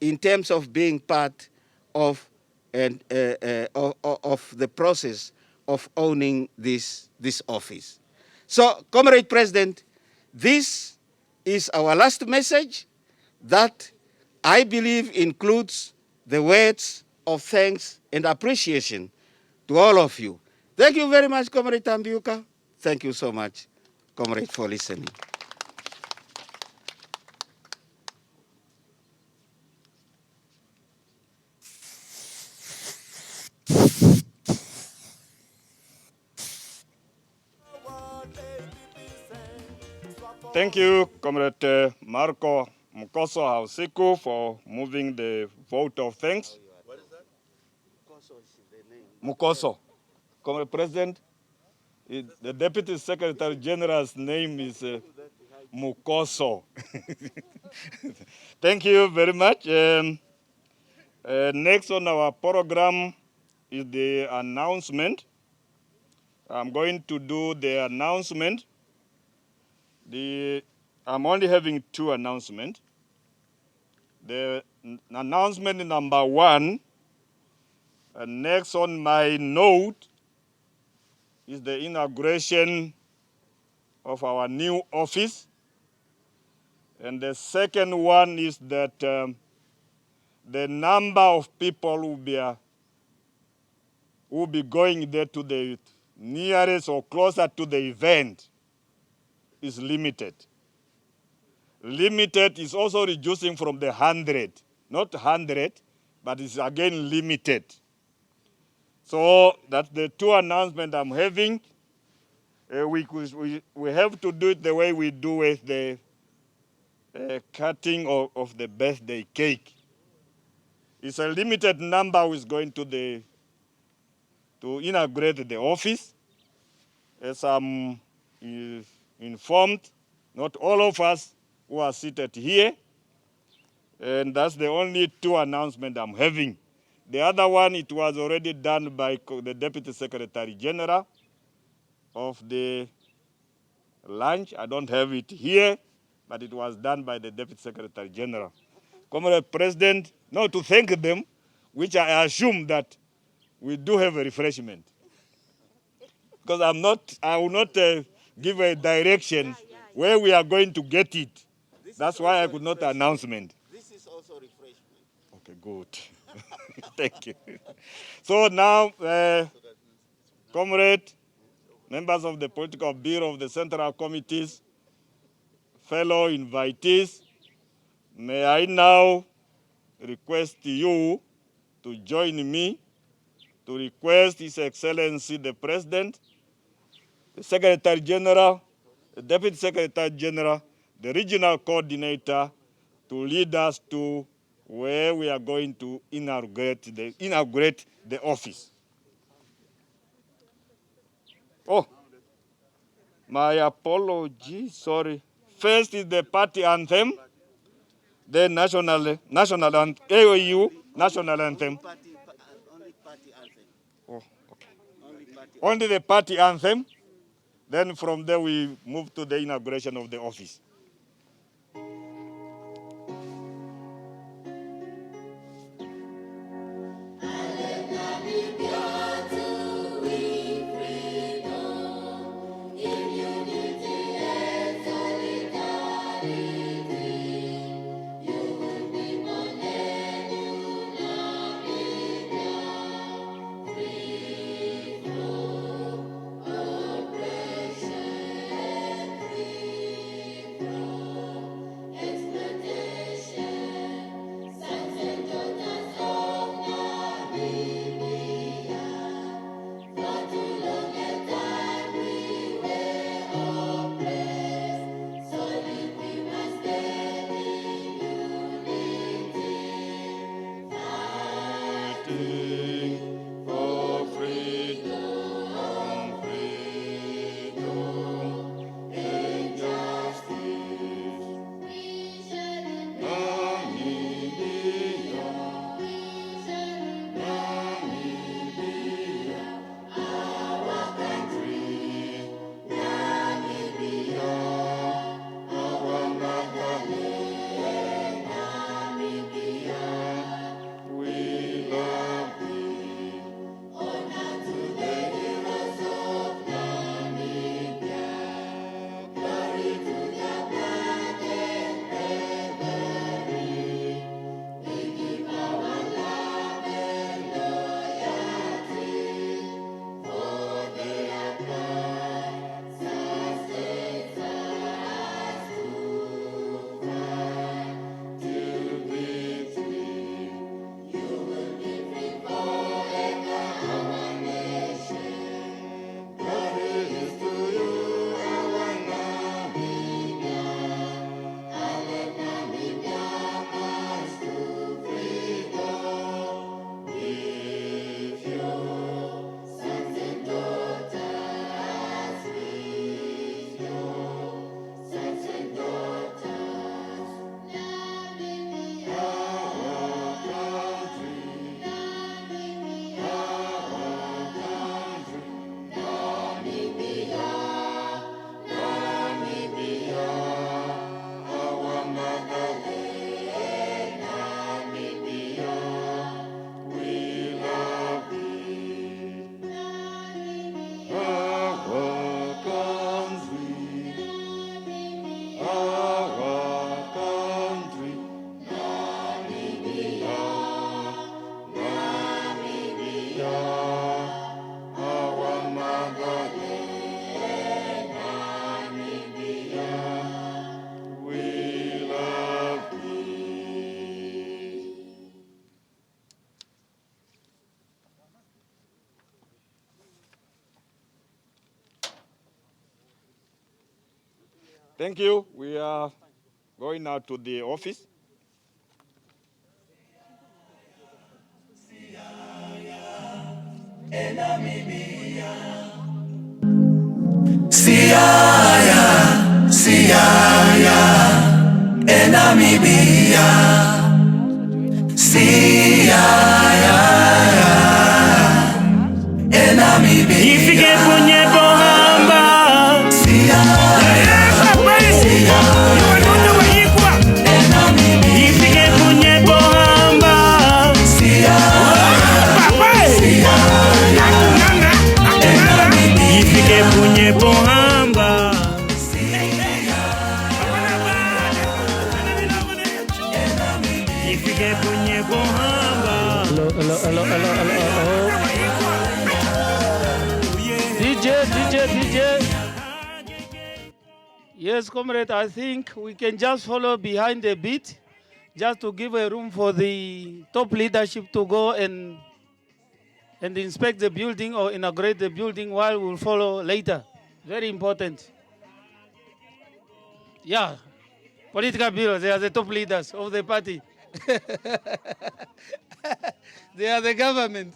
in terms of being part of of the process of owning this office. So, Comrade President, this is our last message that I believe includes the words of thanks and appreciation to all of you. Thank you very much, Comrade Tambiuka. Thank you so much, Comrade, for listening. Thank you, Comrade Marco Mukoso Hausiku, for moving the vote of thanks. What is that? Mukoso. Comrade President, the Deputy Secretary General's name is Mukoso. Thank you very much. Next on our program is the announcement. I'm going to do the announcement. I'm only having two announcements. The announcement number one, next on my note, is the inauguration of our new office. And the second one is that the number of people who will be going there to the nearest or closer to the event is limited. Limited is also reducing from the 100, not 100, but it's again limited. So that's the two announcements I'm having. We have to do it the way we do with the cutting of the birthday cake. It's a limited number who is going to inaugurate the office. As I'm informed, not all of us who are seated here, and that's the only two announcements I'm having. The other one, it was already done by the Deputy Secretary General of the lunch. I don't have it here, but it was done by the Deputy Secretary General. Comrade President, now to thank them, which I assume that we do have a refreshment. Because I will not give a direction where we are going to get it. That's why I could not announcement. This is also refreshment. Okay, good. Thank you. So now, comrade, members of the Political Bureau of the Central Committees, fellow invitees, may I now request you to join me to request His Excellency the President, the Secretary General, the Deputy Secretary General, the Regional Coordinator, to lead us to where we are going to inaugurate the office. Oh, my apologies, sorry. First is the party anthem, then national anthem, AOU, national anthem. Only party anthem. Oh, okay. Only the party anthem. Then from there we move to the inauguration of the office. Thank you. We are going now to the office. Ifike kwenye bohamba. Ifike kwenye bohamba. Ifike kwenye bohamba. Ifike kwenye bohamba. Hello. DJ. Yes, comrade, I think we can just follow behind the beat just to give a room for the top leadership to go and inspect the building or inaugurate the building while we'll follow later. Very important. Yeah, political bureaus, they are the top leaders of the party. They are the government.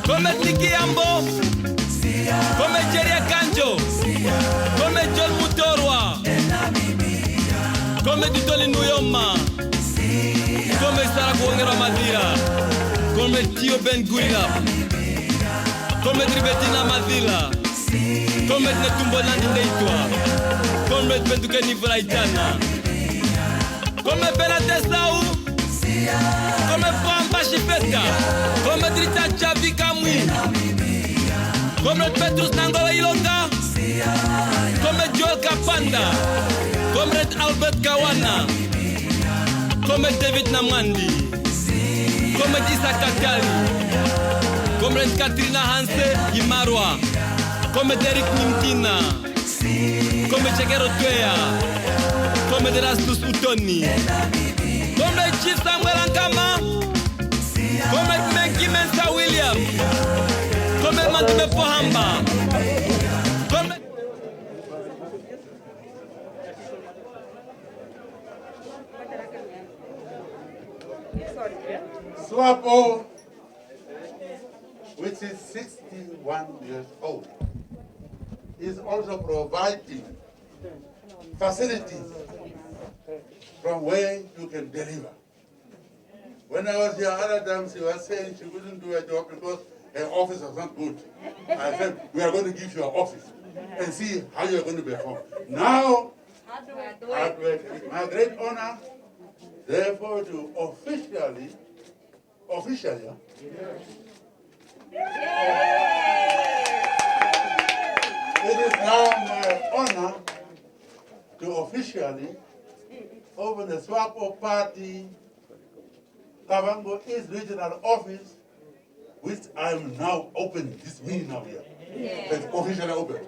Come Nikiambo, come Jeria Kanjo, come John Mutorwa, come Ditoli Nuyoma, come Sarah Kuongera Madira, come Tio Ben Gurila, come Tribetina Madila, come Netumbo Nandi Neitwa, come Bentukeni Vraitana, come Benatesau, come Pampa Shipeta, come Drita Chavi Kamui, come Petrus Nangola Ilonga, come Joel Kapanda, come Albert Kawana, come David Namandi, come Isa Katali, come Katrina Hanse Imarwa, come Derek Nimtina, come Chekero Twea, come Derastus Utoni, come Chief Samuel Ankama, come Menki Mensa William, come Mandume Pohamba, come Swapo, which is 61 years old, is also providing facilities from where you can deliver. When I was here other times, she was saying she couldn't do her job because her office was not good. I said, we are going to give you an office and see how you're going to perform. Now, it's my great honor, therefore, to officially, it is now my honor to officially over the Swapo Party Kavango East Regional Office, which I am now opening. This is me now here. It's officially open.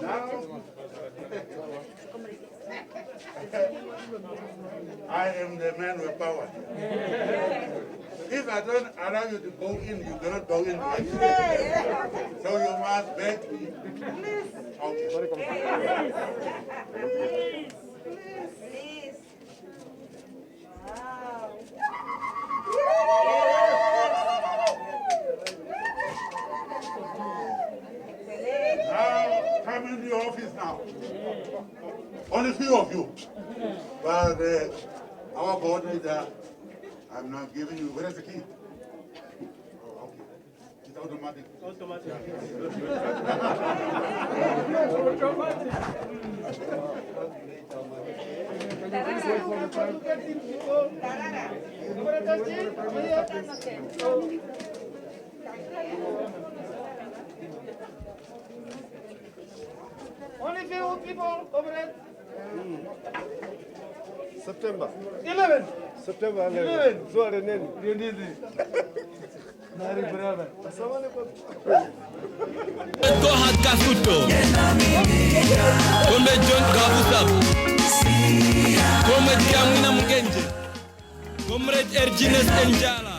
Now, I am the man with power. If I don't allow you to go in, you cannot go in. So you must beg me. Okay. Please. Now, come into your office now. Only few of you. But our coordinator, I'm now giving you, where is the key? Oh, okay. It's automatic. Only few people, comrade. September 11. 11. Zuwa leneni. Ndio ndizi. Nari brother. Tohat Kasuto, Comrade John Kabusab, Comrade Kamuna Mugenje, Comrade Ergines Enjala.